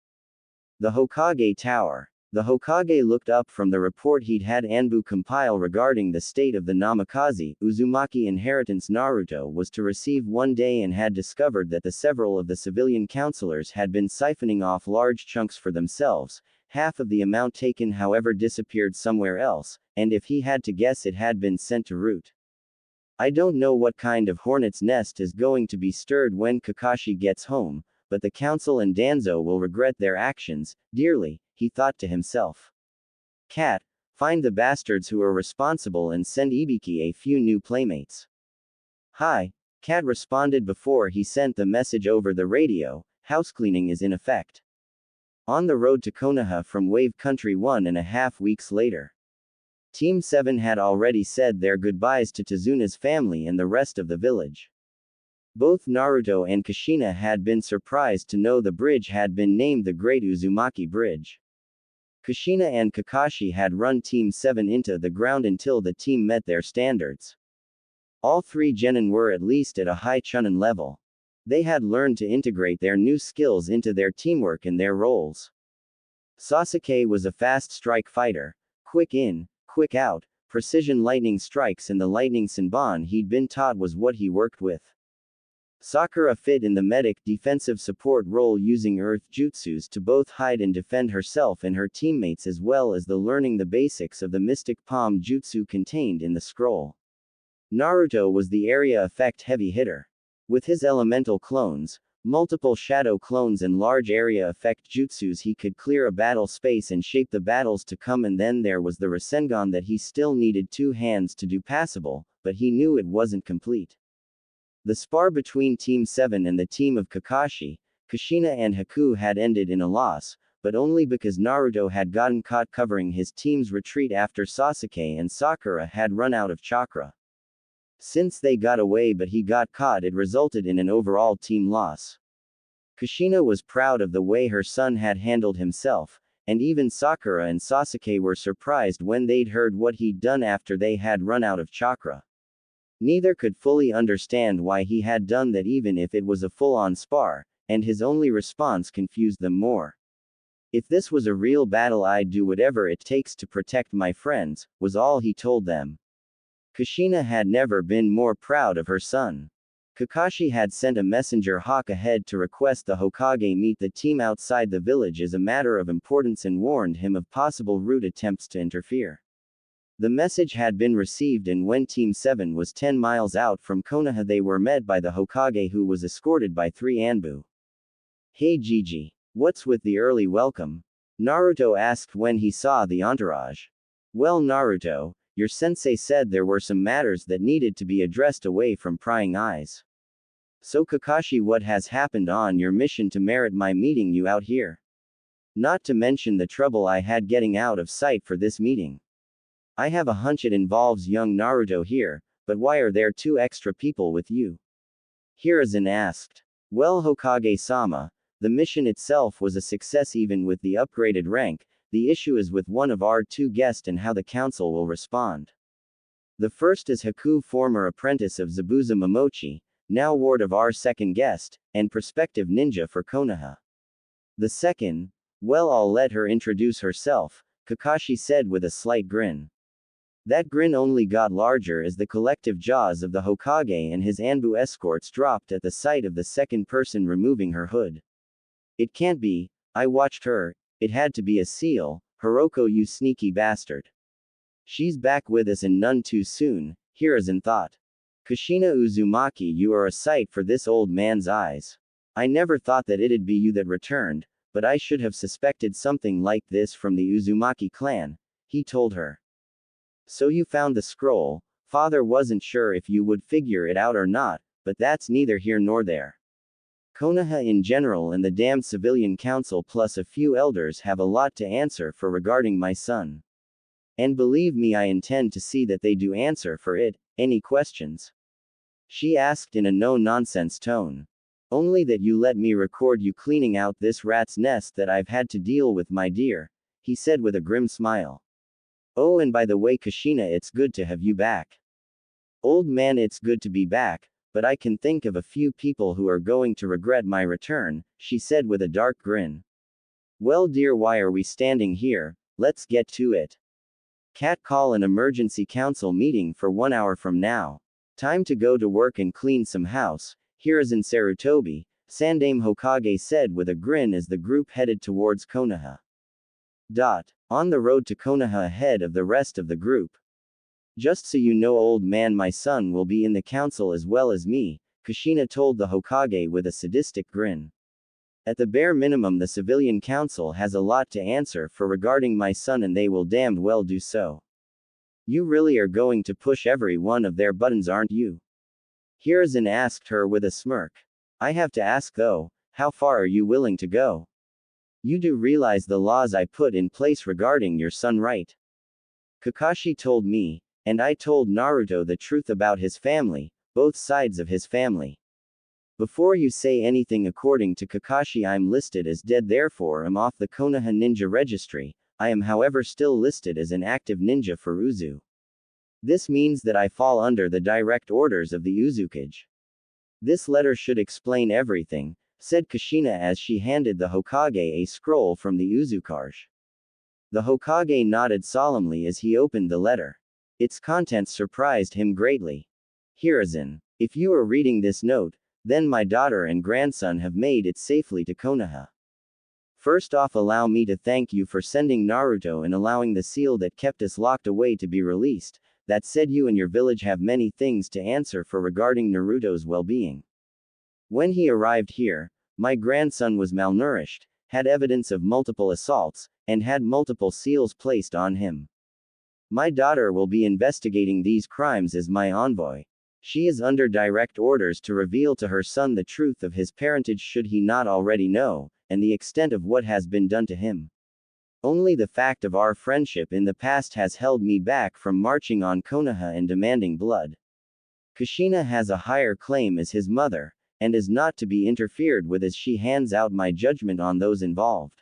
The Hokage Tower. The Hokage looked up from the report he'd had Anbu compile regarding the state of the Namikaze Uzumaki inheritance Naruto was to receive one day, and had discovered that several of the civilian councilors had been siphoning off large chunks for themselves. Half of the amount taken, however, disappeared somewhere else, and if he had to guess, it had been sent to Root. I don't know what kind of hornet's nest is going to be stirred when Kakashi gets home, but the council and Danzo will regret their actions dearly, he thought to himself. Cat, find the bastards who are responsible and send Ibiki a few new playmates. Hi, Cat responded before he sent the message over the radio. Housecleaning is in effect. On the road to Konoha from Wave Country 1.5 weeks later. Team 7 had already said their goodbyes to Tazuna's family and the rest of the village. Both Naruto and Kushina had been surprised to know the bridge had been named the Great Uzumaki Bridge. Kushina and Kakashi had run Team 7 into the ground until the team met their standards. All three genin were at least at a high chunin level. They had learned to integrate their new skills into their teamwork and their roles. Sasuke was a fast strike fighter, quick in, quick out, precision lightning strikes, and the lightning Senbon he'd been taught was what he worked with. Sakura fit in the medic defensive support role, using earth jutsus to both hide and defend herself and her teammates, as well as learning the basics of the mystic palm jutsu contained in the scroll. Naruto was the area effect heavy hitter. With his elemental clones, multiple shadow clones, and large area effect jutsus, he could clear a battle space and shape the battles to come. And then there was the Rasengan that he still needed two hands to do passable, but he knew it wasn't complete. The spar between Team 7 and the team of Kakashi, Kushina and Haku had ended in a loss, but only because Naruto had gotten caught covering his team's retreat after Sasuke and Sakura had run out of chakra. Since they got away but he got caught, it resulted in an overall team loss. Kushina was proud of the way her son had handled himself, and even Sakura and Sasuke were surprised when they'd heard what he'd done after they had run out of chakra. Neither could fully understand why he had done that, even if it was a full-on spar, and his only response confused them more. If this was a real battle I'd do whatever it takes to protect my friends, was all he told them. Kushina had never been more proud of her son. Kakashi had sent a messenger hawk ahead to request the Hokage meet the team outside the village as a matter of importance, and warned him of possible Root attempts to interfere. The message had been received, and when Team 7 was 10 miles out from Konoha they were met by the Hokage, who was escorted by 3 Anbu. Hey Gigi, what's with the early welcome? Naruto asked when he saw the entourage. Well Naruto, your sensei said there were some matters that needed to be addressed away from prying eyes. So Kakashi, what has happened on your mission to merit my meeting you out here? Not to mention the trouble I had getting out of sight for this meeting. I have a hunch it involves young Naruto here, but why are there 2 extra people with you? Hiruzen asked. Well, Hokage-sama, the mission itself was a success even with the upgraded rank. The issue is with one of our 2 guests and how the council will respond. The first is Haku, former apprentice of Zabuza Momochi, now ward of our 2nd guest, and prospective ninja for Konoha. The second, well, I'll let her introduce herself, Kakashi said with a slight grin. That grin only got larger as the collective jaws of the Hokage and his Anbu escorts dropped at the sight of the second person removing her hood. It can't be, I watched her, it had to be a seal, Hiroko, you sneaky bastard. She's back with us and none too soon, Hiruzen thought. Kushina Uzumaki, you are a sight for this old man's eyes. I never thought that it'd be you that returned, but I should have suspected something like this from the Uzumaki clan, he told her. So you found the scroll. Father wasn't sure if you would figure it out or not, but that's neither here nor there. Konoha in general and the damned civilian council plus a few elders have a lot to answer for regarding my son. And believe me, I intend to see that they do answer for it. Any questions? She asked in a no-nonsense tone. Only that you let me record you cleaning out this rat's nest that I've had to deal with, my dear, he said with a grim smile. Oh, and by the way, Kushina, it's good to have you back. Old man, it's good to be back, but I can think of a few people who are going to regret my return, she said with a dark grin. Well, dear, why are we standing here? Let's get to it. Cat, call an emergency council meeting for 1 hour from now. Time to go to work and clean some house, Hiruzen Sarutobi, Sandaime Hokage said with a grin as the group headed towards Konoha. On the road to Konoha ahead of the rest of the group. Just so you know, old man, my son will be in the council as well as me, Kushina told the Hokage with a sadistic grin. At the bare minimum, the civilian council has a lot to answer for regarding my son, and they will damned well do so. You really are going to push every one of their buttons, aren't you? Hiruzen asked her with a smirk. I have to ask though, how far are you willing to go? You do realize the laws I put in place regarding your son, right? Kakashi told me, and I told Naruto the truth about his family, both sides of his family. Before you say anything, according to Kakashi, I'm listed as dead, therefore am off the Konoha ninja registry. I am however still listed as an active ninja for Uzu. This means that I fall under the direct orders of the Uzukage. This letter should explain everything, said Kushina as she handed the Hokage a scroll from the Uzukage. The Hokage nodded solemnly as he opened the letter. Its contents surprised him greatly. Hiruzen, if you are reading this note, then my daughter and grandson have made it safely to Konoha. First off, allow me to thank you for sending Naruto and allowing the seal that kept us locked away to be released. That said, you and your village have many things to answer for regarding Naruto's well-being. When he arrived here, my grandson was malnourished, had evidence of multiple assaults, and had multiple seals placed on him. My daughter will be investigating these crimes as my envoy. She is under direct orders to reveal to her son the truth of his parentage should he not already know, and the extent of what has been done to him. Only the fact of our friendship in the past has held me back from marching on Konoha and demanding blood. Kushina has a higher claim as his mother, and is not to be interfered with as she hands out my judgment on those involved.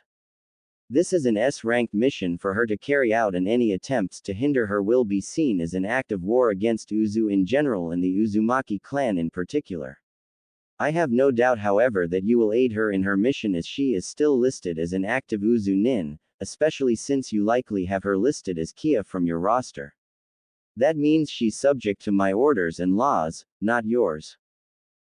This is an S-ranked mission for her to carry out, and any attempts to hinder her will be seen as an act of war against Uzu in general and the Uzumaki clan in particular. I have no doubt, however, that you will aid her in her mission as she is still listed as an active Uzu nin, especially since you likely have her listed as Kia from your roster. That means she's subject to my orders and laws, not yours.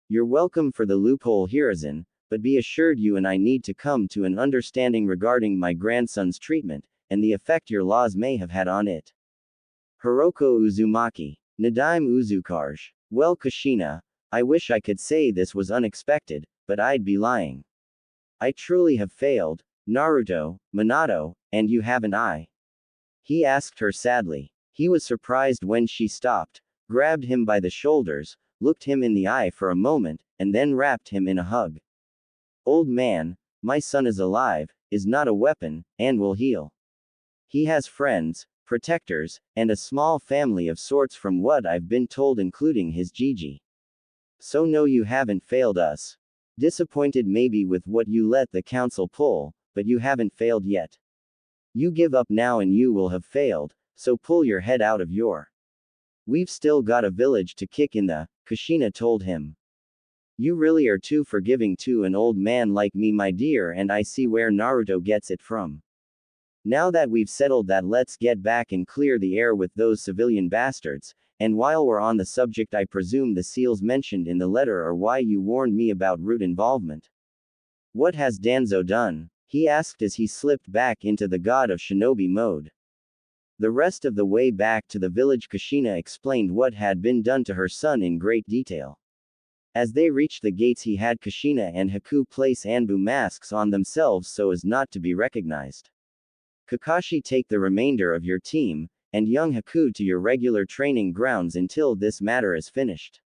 You're welcome for the loophole, Hiruzen, but be assured you and I need to come to an understanding regarding my grandson's treatment, and the effect your laws may have had on it. Hiroko Uzumaki. Nadaime Uzukage. Well, Kushina, I wish I could say this was unexpected, but I'd be lying. I truly have failed, Naruto, Minato, and you haven't I? He asked her sadly. He was surprised when she stopped, grabbed him by the shoulders, looked him in the eye for a moment, and then wrapped him in a hug. Old man, my son is alive, is not a weapon, and will heal. He has friends, protectors, and a small family of sorts from what I've been told, including his Gigi. So no, you haven't failed us. Disappointed maybe with what you let the council pull, but you haven't failed yet. You give up now and you will have failed, so pull your head out of your. We've still got a village to kick in the, Kushina told him. You really are too forgiving to an old man like me, my dear, and I see where Naruto gets it from. Now that we've settled that, let's get back and clear the air with those civilian bastards, and while we're on the subject, I presume the seals mentioned in the letter are why you warned me about root involvement. What has Danzo done? He asked as he slipped back into the god of shinobi mode. The rest of the way back to the village, Kushina explained what had been done to her son in great detail. As they reached the gates, he had Kushina and Haku place Anbu masks on themselves so as not to be recognized. Kakashi, take the remainder of your team, and young Haku to your regular training grounds until this matter is finished.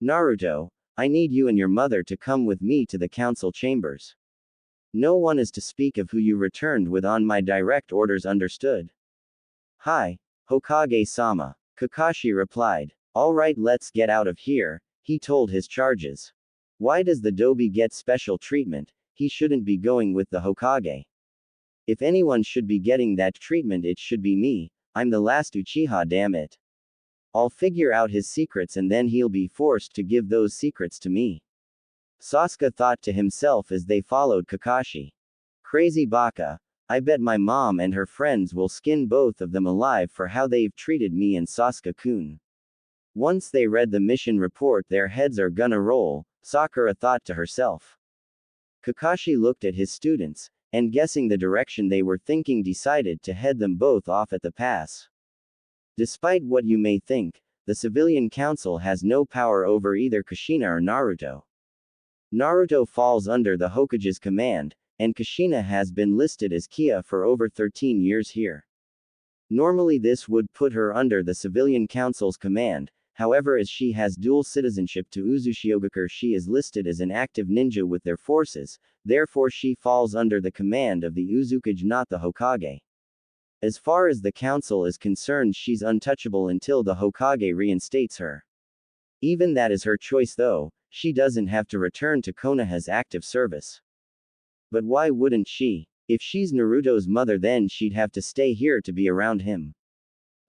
Naruto, I need you and your mother to come with me to the council chambers. No one is to speak of who you returned with on my direct orders, understood? Hi, Hokage-sama, Kakashi replied. All right, let's get out of here, he told his charges. Why does the Dobi get special treatment? He shouldn't be going with the Hokage. If anyone should be getting that treatment, it should be me. I'm the last Uchiha, damn it. I'll figure out his secrets and then he'll be forced to give those secrets to me. Sasuke thought to himself as they followed Kakashi. Crazy baka. I bet my mom and her friends will skin both of them alive for how they've treated me and Sasuke-kun. Once they read the mission report, their heads are gonna roll, Sakura thought to herself. Kakashi looked at his students, and guessing the direction they were thinking, decided to head them both off at the pass. Despite what you may think, the civilian council has no power over either Kushina or Naruto. Naruto falls under the Hokage's command, and Kushina has been listed as Kia for over 13 years here. Normally this would put her under the civilian council's command, however, as she has dual citizenship to Uzushiogakure, she is listed as an active ninja with their forces, therefore she falls under the command of the Uzukage, not the Hokage. As far as the council is concerned, she's untouchable until the Hokage reinstates her. Even that is her choice though, she doesn't have to return to Konoha's active service. But why wouldn't she? If she's Naruto's mother, then she'd have to stay here to be around him.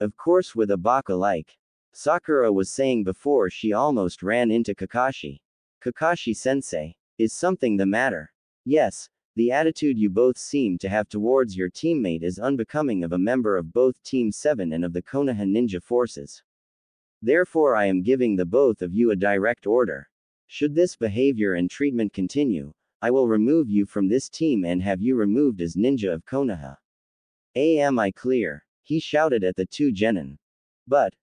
Of course, with a baka like Sakura was saying before she almost ran into Kakashi. Kakashi-sensei, is something the matter? Yes, the attitude you both seem to have towards your teammate is unbecoming of a member of both Team 7 and of the Konoha Ninja Forces. Therefore I am giving the both of you a direct order. Should this behavior and treatment continue, I will remove you from this team and have you removed as ninja of Konoha. Am I clear? He shouted at the two genin. But,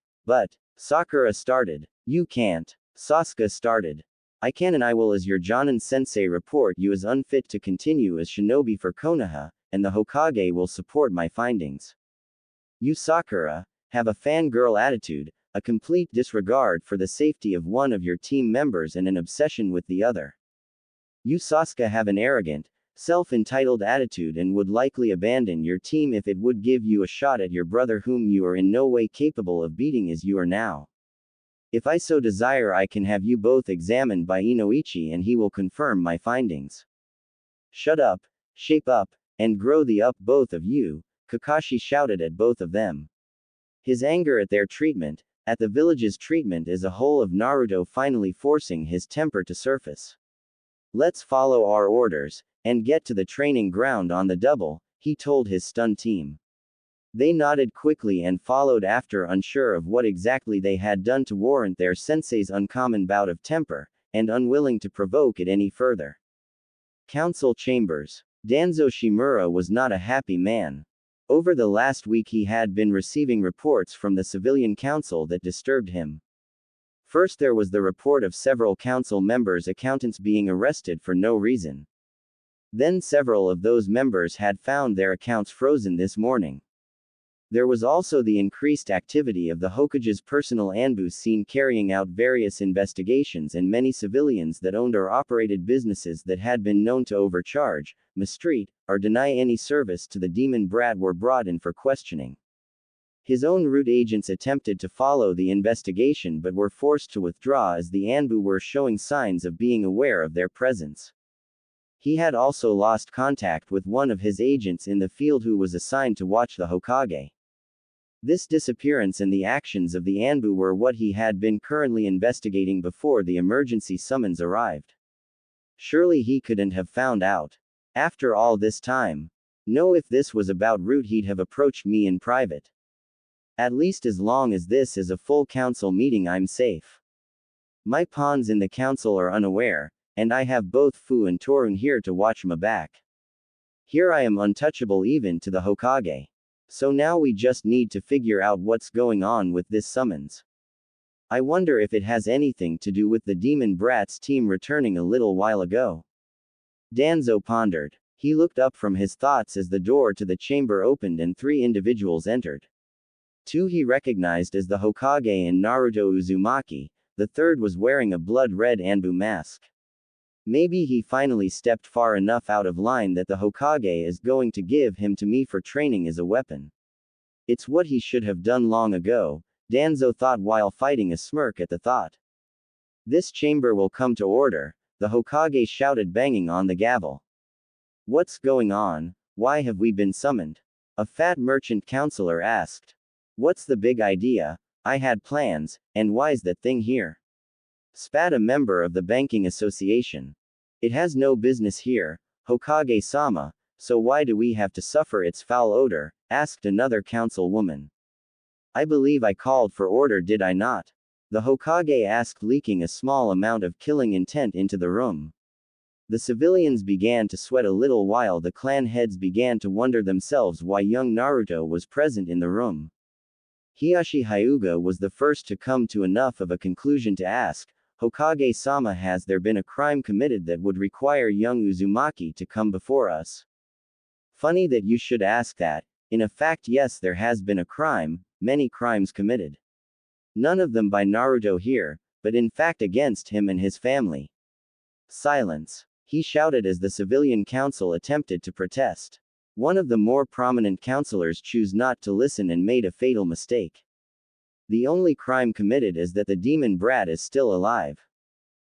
Sakura started. You can't. Sasuke started. I can and I will, as your Jonin-sensei, report you as unfit to continue as shinobi for Konoha, and the Hokage will support my findings. You, Sakura, have a fangirl attitude, a complete disregard for the safety of one of your team members and an obsession with the other. You, Sasuke, have an arrogant, self-entitled attitude and would likely abandon your team if it would give you a shot at your brother whom you are in no way capable of beating as you are now. If I so desire, I can have you both examined by Inoichi and he will confirm my findings. Shut up, shape up, and grow the up, both of you, Kakashi shouted at both of them. His anger at their treatment, at the village's treatment as a whole of Naruto, finally forcing his temper to surface. Let's follow our orders, and get to the training ground on the double, he told his stunned team. They nodded quickly and followed after, unsure of what exactly they had done to warrant their sensei's uncommon bout of temper, and unwilling to provoke it any further. Council chambers. Danzo Shimura was not a happy man. Over the last week he had been receiving reports from the civilian council that disturbed him. First there was the report of several council members' accountants being arrested for no reason. Then several of those members had found their accounts frozen this morning. There was also the increased activity of the Hokage's personal Anbu seen carrying out various investigations, and many civilians that owned or operated businesses that had been known to overcharge, mistreat, or deny any service to the demon brat were brought in for questioning. His own root agents attempted to follow the investigation but were forced to withdraw as the Anbu were showing signs of being aware of their presence. He had also lost contact with one of his agents in the field who was assigned to watch the Hokage. This disappearance and the actions of the Anbu were what he had been currently investigating before the emergency summons arrived. Surely he couldn't have found out. After all this time. No, if this was about Root he'd have approached me in private. At least as long as this is a full council meeting I'm safe. My pawns in the council are unaware, and I have both Fu and Torun here to watch my back. Here I am untouchable even to the Hokage. So now we just need to figure out what's going on with this summons. I wonder if it has anything to do with the Demon Brat's team returning a little while ago. Danzo pondered. He looked up from his thoughts as the door to the chamber opened and 3 individuals entered. 2 he recognized as the Hokage and Naruto Uzumaki, the third was wearing a blood-red Anbu mask. Maybe he finally stepped far enough out of line that the Hokage is going to give him to me for training as a weapon. It's what he should have done long ago, Danzo thought while fighting a smirk at the thought. This chamber will come to order, the Hokage shouted banging on the gavel. What's going on? Why have we been summoned? A fat merchant counselor asked. What's the big idea? I had plans, and why's that thing here? Spat a member of the banking association. It has no business here, Hokage-sama, so why do we have to suffer its foul odor? Asked another councilwoman. I believe I called for order, did I not? The Hokage asked, leaking a small amount of killing intent into the room. The civilians began to sweat a little while the clan heads began to wonder themselves why young Naruto was present in the room. Hiyashi Hyuga was the first to come to enough of a conclusion to ask, Hokage-sama, has there been a crime committed that would require young Uzumaki to come before us? Funny that you should ask that. In fact, yes, there has been a crime, many crimes committed. None of them by Naruto here, but in fact against him and his family. Silence. He shouted as the civilian council attempted to protest. One of the more prominent counselors chose not to listen and made a fatal mistake. The only crime committed is that the demon brat is still alive.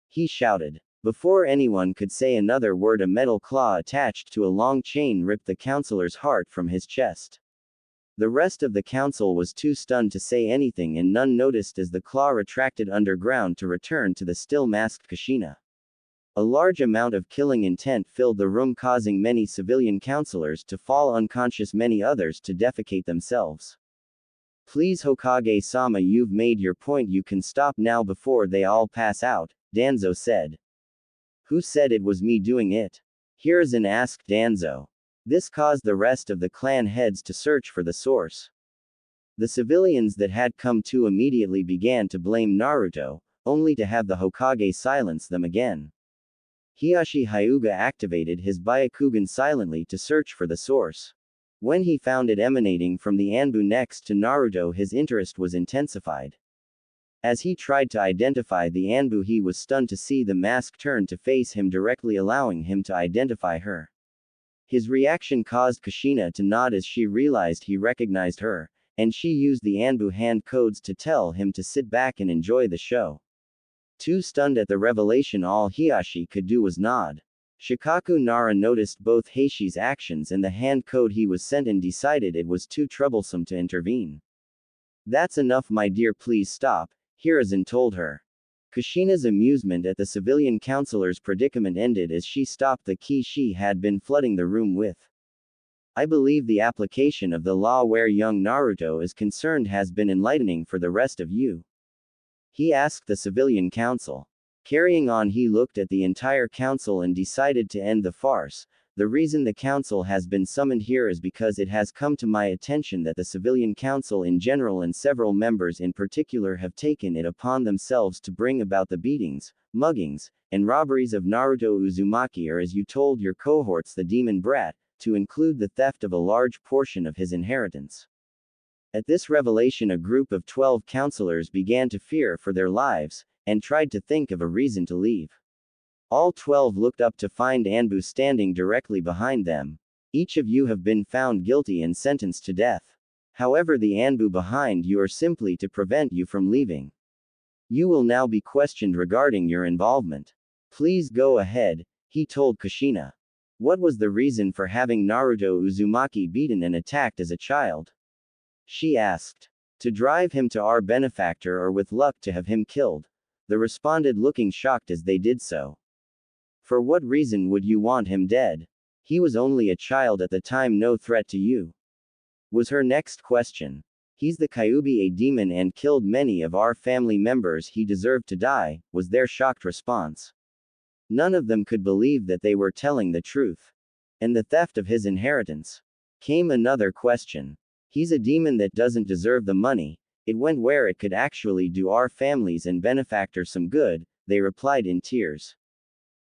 He shouted. Before anyone could say another word, a metal claw attached to a long chain ripped the counselor's heart from his chest. The rest of the council was too stunned to say anything, and none noticed as the claw retracted underground to return to the still masked Kushina. A large amount of killing intent filled the room, causing many civilian counselors to fall unconscious, many others to defecate themselves. Please, Hokage-sama, you've made your point, you can stop now before they all pass out, Danzo said. Who said it was me doing it? Hiruzen asked Danzo. This caused the rest of the clan heads to search for the source. The civilians that had come to immediately began to blame Naruto, only to have the Hokage silence them again. Hiyashi Hyuga activated his Byakugan silently to search for the source. When he found it emanating from the Anbu next to Naruto, his interest was intensified. As he tried to identify the Anbu, he was stunned to see the mask turn to face him directly, allowing him to identify her. His reaction caused Kushina to nod as she realized he recognized her, and she used the Anbu hand codes to tell him to sit back and enjoy the show. Too stunned at the revelation, all Hiyashi could do was nod. Shikaku Nara noticed both Heishi's actions and the hand code he was sent and decided it was too troublesome to intervene. That's enough, my dear, please stop, Hiruzen told her. Kushina's amusement at the civilian counselor's predicament ended as she stopped the key she had been flooding the room with. I believe the application of the law where young Naruto is concerned has been enlightening for the rest of you. He asked the civilian council. Carrying on, he looked at the entire council and decided to end the farce. The reason the council has been summoned here is because it has come to my attention that the civilian council in general and several members in particular have taken it upon themselves to bring about the beatings, muggings, and robberies of Naruto Uzumaki, or as you told your cohorts, the demon brat, to include the theft of a large portion of his inheritance. At this revelation, a group of 12 counselors began to fear for their lives, and tried to think of a reason to leave. All 12 looked up to find Anbu standing directly behind them. Each of you have been found guilty and sentenced to death. However, the Anbu behind you are simply to prevent you from leaving. You will now be questioned regarding your involvement. Please go ahead, he told Kushina. What was the reason for having Naruto Uzumaki beaten and attacked as a child? She asked. To drive him to our benefactor, or with luck to have him killed. They responded, looking shocked as they did so. For what reason would you want him dead? He was only a child at the time, no threat to you. Was her next question. He's the Kyuubi, a demon, and killed many of our family members. He deserved to die, was their shocked response. None of them could believe that they were telling the truth. And the theft of his inheritance. Came another question. He's a demon that doesn't deserve the money. It went where it could actually do our families and benefactor some good, they replied in tears.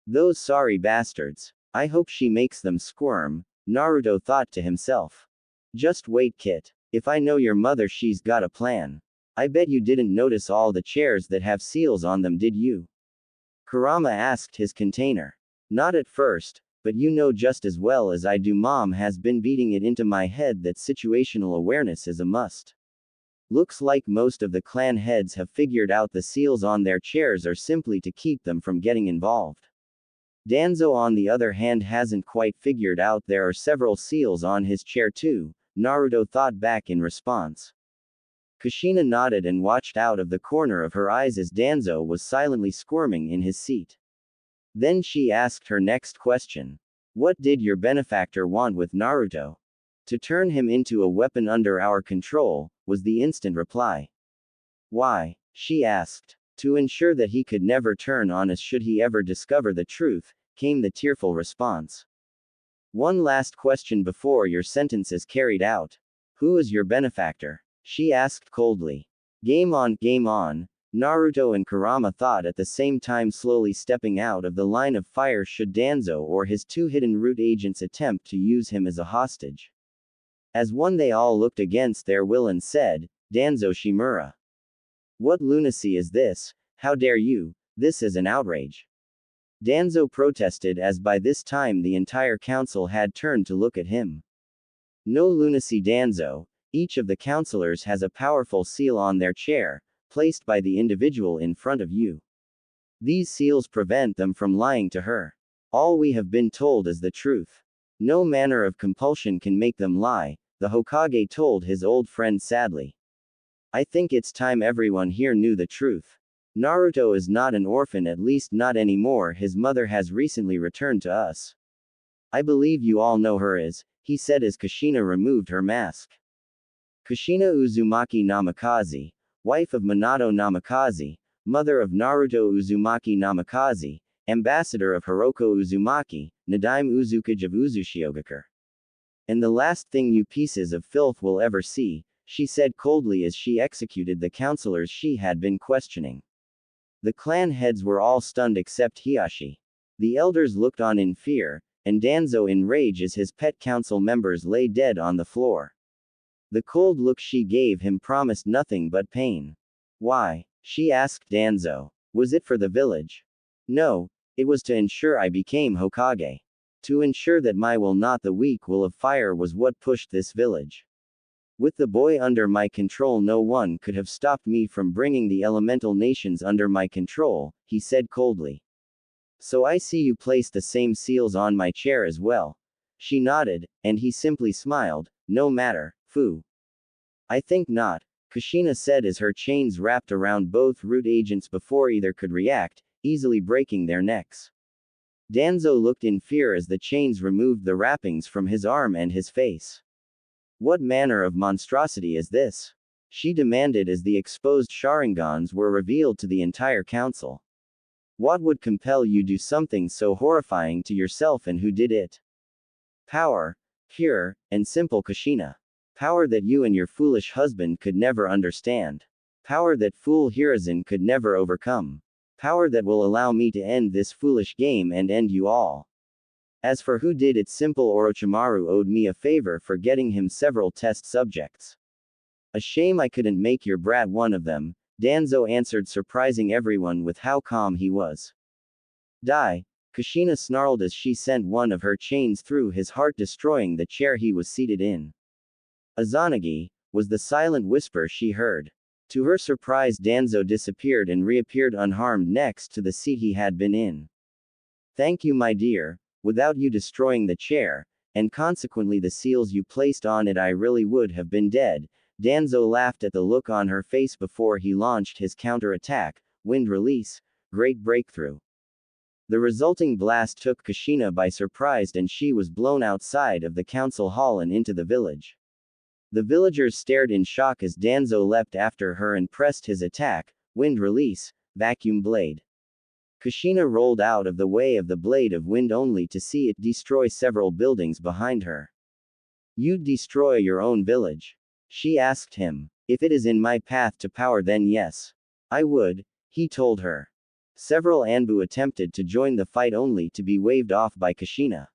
Those sorry bastards. I hope she makes them squirm, Naruto thought to himself. Just wait, Kit. If I know your mother, she's got a plan. I bet you didn't notice all the chairs that have seals on them, did you? Kurama asked his container. Not at first, but you know just as well as I do, Mom has been beating it into my head that situational awareness is a must. Looks like most of the clan heads have figured out the seals on their chairs are simply to keep them from getting involved. Danzo, on the other hand, hasn't quite figured out there are several seals on his chair too, Naruto thought back in response. Kushina nodded and watched out of the corner of her eyes as Danzo was silently squirming in his seat. Then she asked her next question. What did your benefactor want with Naruto? To turn him into a weapon under our control, was the instant reply. Why? She asked. To ensure that he could never turn on us should he ever discover the truth, came the tearful response. One last question before your sentence is carried out. Who is your benefactor? She asked coldly. Game on, Naruto and Kurama thought at the same time, slowly stepping out of the line of fire should Danzo or his two hidden root agents attempt to use him as a hostage. As one, they all looked against their will and said, Danzo Shimura. What lunacy is this? How dare you? This is an outrage. Danzo protested, as by this time the entire council had turned to look at him. No lunacy, Danzo. Each of the counselors has a powerful seal on their chair, placed by the individual in front of you. These seals prevent them from lying to her. All we have been told is the truth. No manner of compulsion can make them lie, the Hokage told his old friend sadly. I think it's time everyone here knew the truth. Naruto is not an orphan, at least not anymore. His mother has recently returned to us. I believe you all know her as, he said as Kushina removed her mask. Kushina Uzumaki Namikaze, wife of Minato Namikaze, mother of Naruto Uzumaki Namikaze, ambassador of Hiroko Uzumaki, Nadaime Uzukage of Uzushiogakure. And the last thing you pieces of filth will ever see, she said coldly as she executed the counselors she had been questioning. The clan heads were all stunned except Hiashi. The elders looked on in fear, and Danzo in rage as his pet council members lay dead on the floor. The cold look she gave him promised nothing but pain. Why? She asked Danzo. Was it for the village? No, it was to ensure I became Hokage. To ensure that my will, not the weak will of fire, was what pushed this village. With the boy under my control, no one could have stopped me from bringing the elemental nations under my control, he said coldly. So I see you place the same seals on my chair as well. She nodded, and he simply smiled. No matter, Fu. I think not, Kushina said as her chains wrapped around both root agents before either could react, easily breaking their necks. Danzo looked in fear as the chains removed the wrappings from his arm and his face. What manner of monstrosity is this? She demanded as the exposed Sharingans were revealed to the entire council. What would compel you do something so horrifying to yourself, and who did it? Power. Pure, and simple, Kushina. Power that you and your foolish husband could never understand. Power that fool Hiruzen could never overcome. Power that will allow me to end this foolish game and end you all. As for who did it, simple Orochimaru owed me a favor for getting him several test subjects. A shame I couldn't make your brat one of them, Danzo answered, surprising everyone with how calm he was. Die. Kushina snarled as she sent one of her chains through his heart, destroying the chair he was seated in. Izanagi, was the silent whisper she heard. To her surprise, Danzo disappeared and reappeared unharmed next to the seat he had been in. Thank you, my dear. Without you destroying the chair, and consequently the seals you placed on it, I really would have been dead. Danzo laughed at the look on her face before he launched his counter-attack, Wind Release, Great Breakthrough. The resulting blast took Kushina by surprise and she was blown outside of the council hall and into the village. The villagers stared in shock as Danzo leapt after her and pressed his attack, Wind Release, Vacuum Blade. Kushina rolled out of the way of the blade of wind only to see it destroy several buildings behind her. You'd destroy your own village? She asked him. If it is in my path to power, then yes. I would, he told her. Several Anbu attempted to join the fight only to be waved off by Kushina.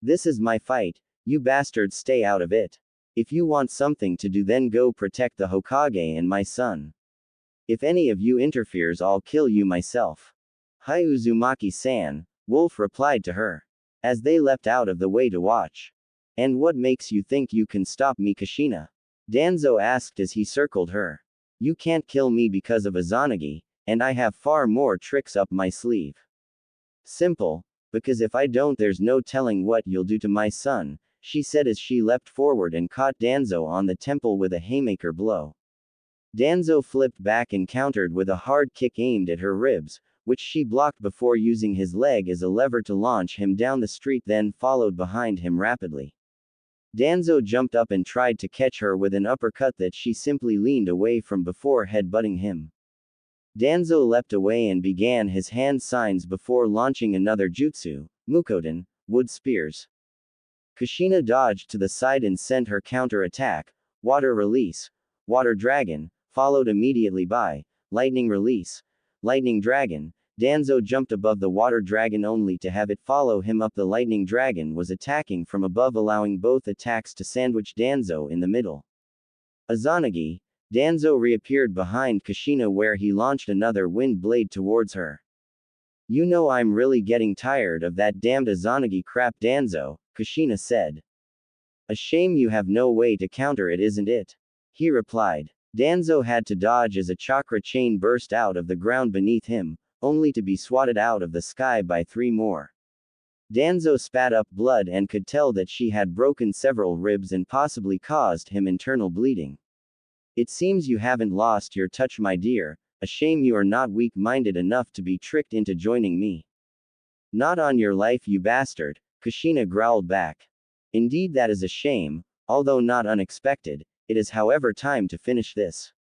This is my fight, you bastards, stay out of it. If you want something to do, then go protect the Hokage and my son. If any of you interferes, I'll kill you myself. Hi Uzumaki-san, Wolf replied to her. As they leapt out of the way to watch. And what makes you think you can stop me, Kushina? Danzo asked as he circled her. You can't kill me because of Izanagi, and I have far more tricks up my sleeve. Simple, because if I don't, there's no telling what you'll do to my son, she said as she leapt forward and caught Danzo on the temple with a haymaker blow. Danzo flipped back and countered with a hard kick aimed at her ribs, which she blocked before using his leg as a lever to launch him down the street, then followed behind him rapidly. Danzo jumped up and tried to catch her with an uppercut that she simply leaned away from before headbutting him. Danzo leapt away and began his hand signs before launching another jutsu, Mukoden, Wood Spears. Kushina dodged to the side and sent her counter-attack, Water Release, Water Dragon, followed immediately by Lightning Release, Lightning Dragon. Danzo jumped above the Water Dragon only to have it follow him up. The Lightning Dragon was attacking from above, allowing both attacks to sandwich Danzo in the middle. Izanagi, Danzo reappeared behind Kushina where he launched another wind blade towards her. You know, I'm really getting tired of that damned Izanagi crap, Danzo, Kushina said. A shame you have no way to counter it, isn't it? He replied. Danzo had to dodge as a chakra chain burst out of the ground beneath him, only to be swatted out of the sky by 3 more. Danzo spat up blood and could tell that she had broken several ribs and possibly caused him internal bleeding. It seems you haven't lost your touch, my dear. A shame you are not weak-minded enough to be tricked into joining me. Not on your life, you bastard, Kushina growled back. Indeed, that is a shame, although not unexpected. It is however time to finish this.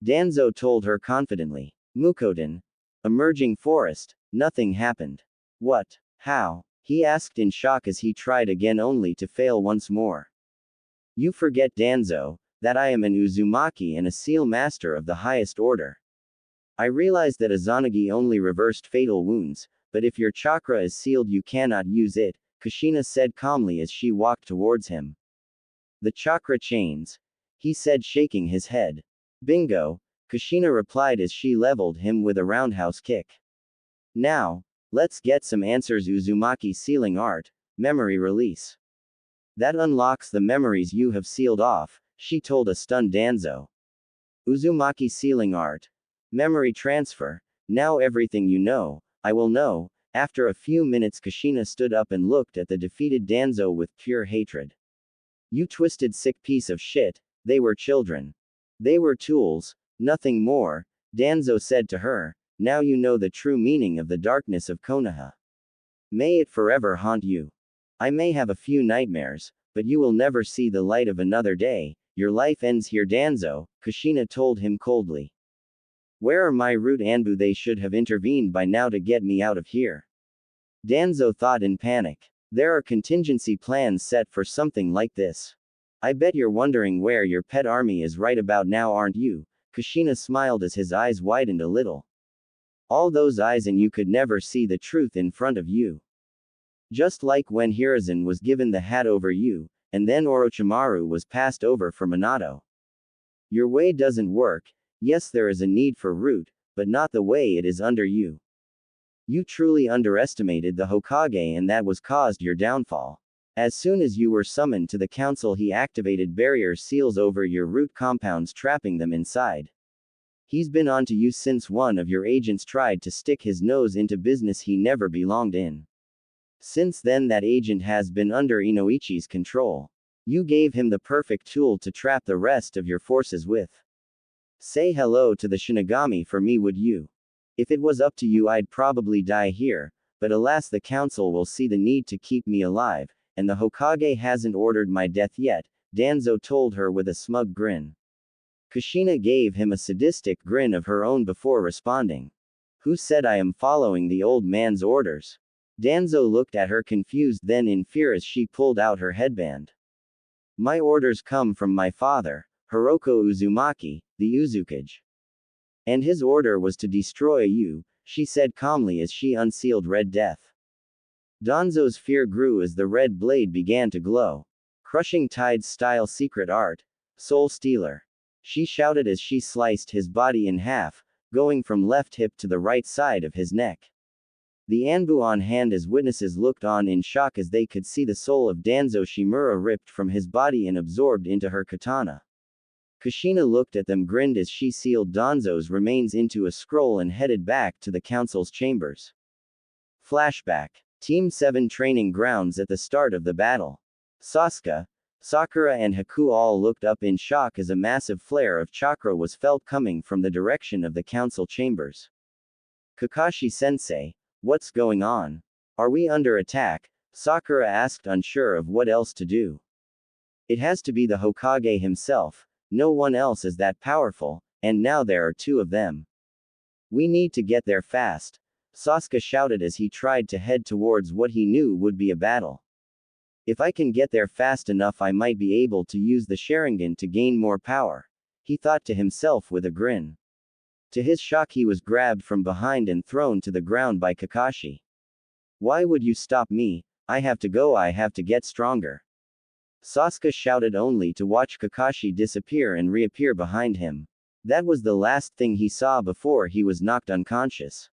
Danzo told her confidently. Mukoden. Emerging forest. Nothing happened. What? How? He asked in shock as he tried again only to fail once more. You forget, Danzo, that I am an Uzumaki and a seal master of the highest order. I realize that Izanagi only reversed fatal wounds, but if your chakra is sealed you cannot use it, Kushina said calmly as she walked towards him. The chakra chains, he said, shaking his head. Bingo, Kushina replied as she leveled him with a roundhouse kick. Now, let's get some answers. Uzumaki sealing art, memory release. That unlocks the memories you have sealed off, she told a stunned Danzo. Uzumaki sealing art, memory transfer. Now everything you know, I will know. After a few minutes, Kushina stood up and looked at the defeated Danzo with pure hatred. You twisted sick piece of shit. They were children. They were tools, nothing more, Danzo said to her. Now you know the true meaning of the darkness of Konoha. May it forever haunt you. I may have a few nightmares, but you will never see the light of another day. Your life ends here, Danzo, Kushina told him coldly. Where are my root Anbu? They should have intervened by now to get me out of here. Danzo thought in panic. There are contingency plans set for something like this. I bet you're wondering where your pet army is right about now, aren't you? Kushina smiled as his eyes widened a little. All those eyes and you could never see the truth in front of you. Just like when Hiruzen was given the hat over you, and then Orochimaru was passed over for Minato. Your way doesn't work. Yes, there is a need for root, but not the way it is under you. You truly underestimated the Hokage, and that was caused your downfall. As soon as you were summoned to the council, he activated barrier seals over your root compounds, trapping them inside. He's been on to you since one of your agents tried to stick his nose into business he never belonged in. Since then, that agent has been under Inoichi's control. You gave him the perfect tool to trap the rest of your forces with. Say hello to the Shinigami for me, would you? If it was up to you, I'd probably die here, but alas, the council will see the need to keep me alive, and the Hokage hasn't ordered my death yet, Danzo told her with a smug grin. Kushina gave him a sadistic grin of her own before responding. Who said I am following the old man's orders? Danzo looked at her confused, then in fear as she pulled out her headband. My orders come from my father, Hiroko Uzumaki, the Uzukage. And his order was to destroy you, she said calmly as she unsealed Red Death. Danzo's fear grew as the red blade began to glow. Crushing Tide's style secret art, Soul Stealer. She shouted as she sliced his body in half, going from left hip to the right side of his neck. The Anbu on hand as witnesses looked on in shock as they could see the soul of Danzo Shimura ripped from his body and absorbed into her katana. Kushina looked at them, grinned as she sealed Danzo's remains into a scroll and headed back to the council's chambers. Flashback. Team 7 training grounds at the start of the battle. Sasuke, Sakura and Haku all looked up in shock as a massive flare of chakra was felt coming from the direction of the council chambers. Kakashi-sensei, what's going on? Are we under attack? Sakura asked, unsure of what else to do. It has to be the Hokage himself. No one else is that powerful, and now there are two of them. We need to get there fast, Sasuke shouted as he tried to head towards what he knew would be a battle. If I can get there fast enough, I might be able to use the Sharingan to gain more power, he thought to himself with a grin. To his shock, he was grabbed from behind and thrown to the ground by Kakashi. Why would you stop me? I have to go, I have to get stronger. Sasuke shouted, only to watch Kakashi disappear and reappear behind him. That was the last thing he saw before he was knocked unconscious.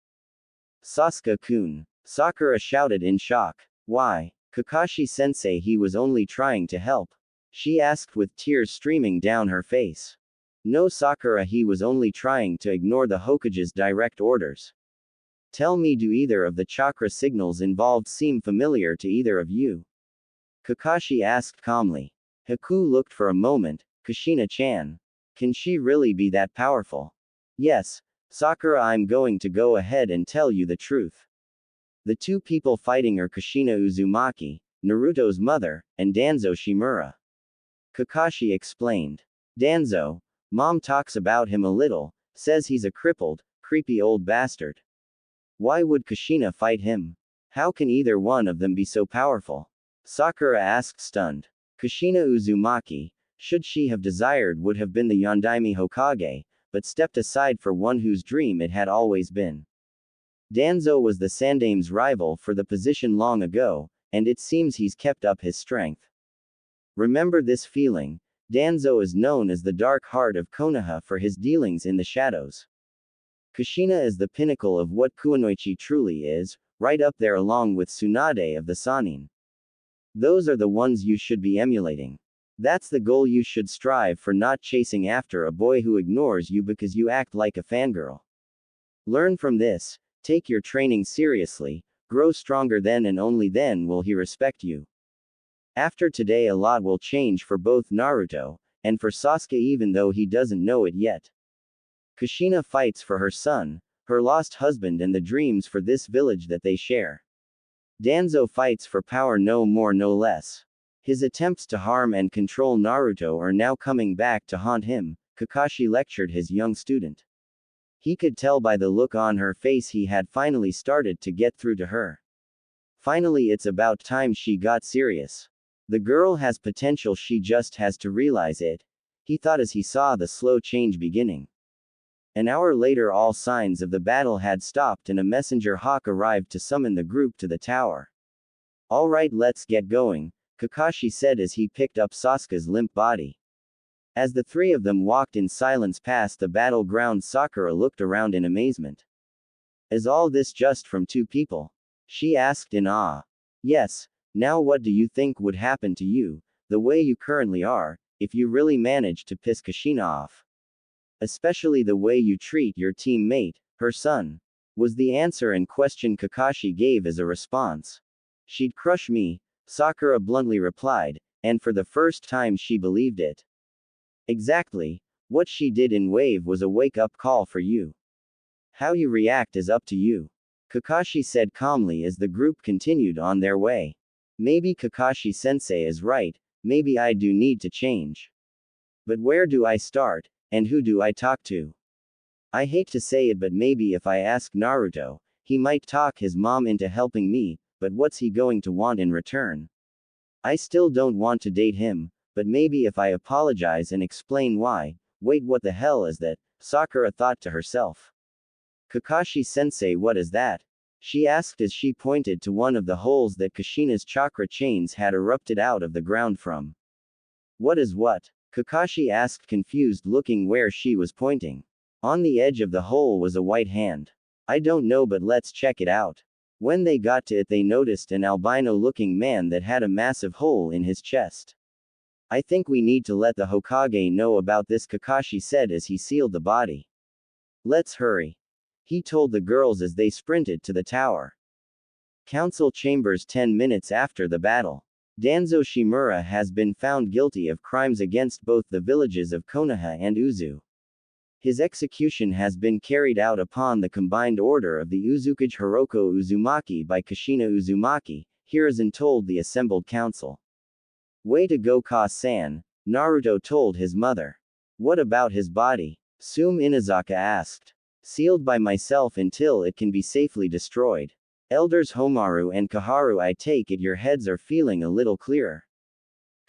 Sasuke-kun. Sakura shouted in shock. Why? Kakashi-sensei, he was only trying to help. She asked with tears streaming down her face. No, Sakura, he was only trying to ignore the Hokage's direct orders. Tell me, do either of the chakra signals involved seem familiar to either of you? Kakashi asked calmly. Haku looked for a moment. Kushina-chan. Can she really be that powerful? Yes, Sakura, I'm going to go ahead and tell you the truth. The two people fighting are Kushina Uzumaki, Naruto's mother, and Danzo Shimura. Kakashi explained. Danzo, Mom talks about him a little, says he's a crippled, creepy old bastard. Why would Kushina fight him? How can either one of them be so powerful? Sakura asked, stunned. Kushina Uzumaki, should she have desired, would have been the Yondaime Hokage, but stepped aside for one whose dream it had always been. Danzo was the Sandame's rival for the position long ago, and it seems he's kept up his strength. Remember this feeling. Danzo is known as the Dark Heart of Konoha for his dealings in the shadows. Kushina is the pinnacle of what Kunoichi truly is, right up there along with Tsunade of the Sannin. Those are the ones you should be emulating. That's the goal you should strive for, not chasing after a boy who ignores you because you act like a fangirl. Learn from this, take your training seriously, grow stronger, then and only then will he respect you. After today, a lot will change for both Naruto and for Sasuke, even though he doesn't know it yet. Kushina fights for her son, her lost husband, and the dreams for this village that they share. Danzo fights for power, no more no less. His attempts to harm and control Naruto are now coming back to haunt him, Kakashi lectured his young student. He could tell by the look on her face he had finally started to get through to her. Finally, it's about time she got serious. The girl has potential, she just has to realize it, he thought as he saw the slow change beginning. An hour later, all signs of the battle had stopped and a messenger hawk arrived to summon the group to the tower. Alright, let's get going, Kakashi said as he picked up Sasuke's limp body. As the three of them walked in silence past the battleground, Sakura looked around in amazement. Is all this just from two people? She asked in awe. Yes. Now what do you think would happen to you, the way you currently are, if you really managed to piss Kushina off? Especially the way you treat your teammate, her son. Was the answer and question Kakashi gave as a response. She'd crush me, Sakura bluntly replied, and for the first time she believed it. Exactly. What she did in Wave was a wake-up call for you. How you react is up to you. Kakashi said calmly as the group continued on their way. Maybe Kakashi-sensei is right, maybe I do need to change. But where do I start, and who do I talk to? I hate to say it, but maybe if I ask Naruto, he might talk his mom into helping me, but what's he going to want in return? I still don't want to date him, but maybe if I apologize and explain why. Wait, what the hell is that? Sakura thought to herself. Kakashi-sensei, what is that? She asked as she pointed to one of the holes that Kushina's chakra chains had erupted out of the ground from. What is what? Kakashi asked, confused, looking where she was pointing. On the edge of the hole was a white hand. I don't know, but let's check it out. When they got to it, they noticed an albino-looking man that had a massive hole in his chest. I think we need to let the Hokage know about this, Kakashi said as he sealed the body. Let's hurry. He told the girls as they sprinted to the tower. Council chambers. 10 minutes after the battle. Danzo Shimura has been found guilty of crimes against both the villages of Konoha and Uzu. His execution has been carried out upon the combined order of the Uzukage Hiroko Uzumaki by Kushina Uzumaki, Hiruzen told the assembled council. Way to go, Ka-san, Naruto told his mother. What about his body? Sume Inazaka asked. Sealed by myself until it can be safely destroyed. Elders Homaru and Kaharu, I take it your heads are feeling a little clearer.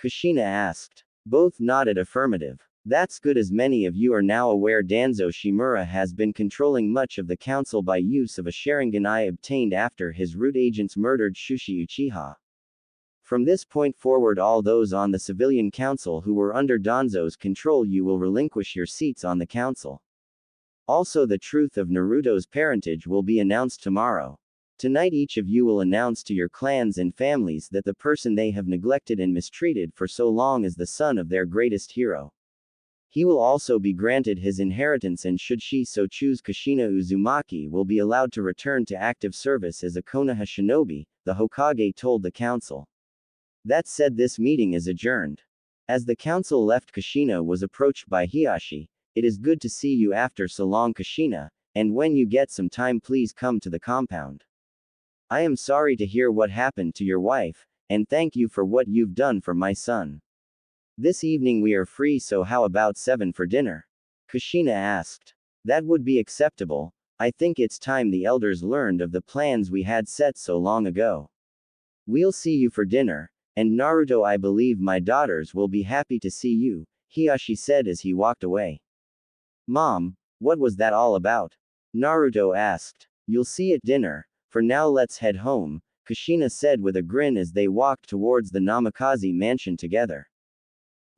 Kushina asked. Both nodded affirmative. That's good. As many of you are now aware, Danzo Shimura has been controlling much of the council by use of a Sharingan I obtained after his root agents murdered Shushi Uchiha. From this point forward, all those on the civilian council who were under Danzo's control, you will relinquish your seats on the council. Also, the truth of Naruto's parentage will be announced tomorrow. Tonight each of you will announce to your clans and families that the person they have neglected and mistreated for so long is the son of their greatest hero. He will also be granted his inheritance, and should she so choose, Kushina Uzumaki will be allowed to return to active service as a Konoha shinobi, the Hokage told the council. That said, this meeting is adjourned. As the council left, Kushina was approached by Hiashi. It is good to see you after so long, Kushina, and when you get some time, please come to the compound. I am sorry to hear what happened to your wife, and thank you for what you've done for my son. This evening we are free, so how about 7 for dinner? Kushina asked. That would be acceptable. I think it's time the elders learned of the plans we had set so long ago. We'll see you for dinner, and Naruto, I believe my daughters will be happy to see you, Hiashi said as he walked away. Mom, what was that all about? Naruto asked. You'll see at dinner. For now let's head home, Kushina said with a grin as they walked towards the Namikaze mansion together.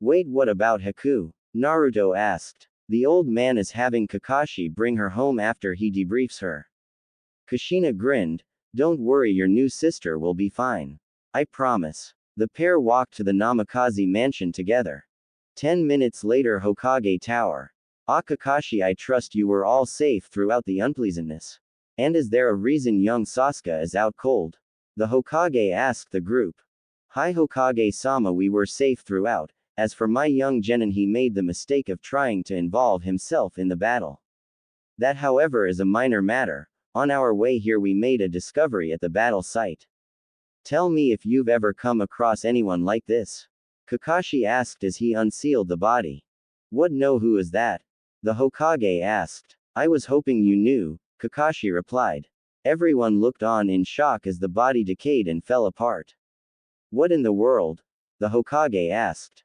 Wait, what about Haku? Naruto asked. The old man is having Kakashi bring her home after he debriefs her. Kushina grinned. Don't worry, your new sister will be fine. I promise. The pair walked to the Namikaze mansion together. 10 minutes later, Hokage Tower. Kakashi, I trust you were all safe throughout the unpleasantness. And is there a reason young Sasuke is out cold? The Hokage asked the group. Hi Hokage-sama, we were safe throughout. As for my young genin, he made the mistake of trying to involve himself in the battle. That, however, is a minor matter. On our way here we made a discovery at the battle site. Tell me if you've ever come across anyone like this. Kakashi asked as he unsealed the body. What? No, who is that? The Hokage asked. I was hoping you knew, Kakashi replied. Everyone looked on in shock as the body decayed and fell apart. What in the world? The Hokage asked.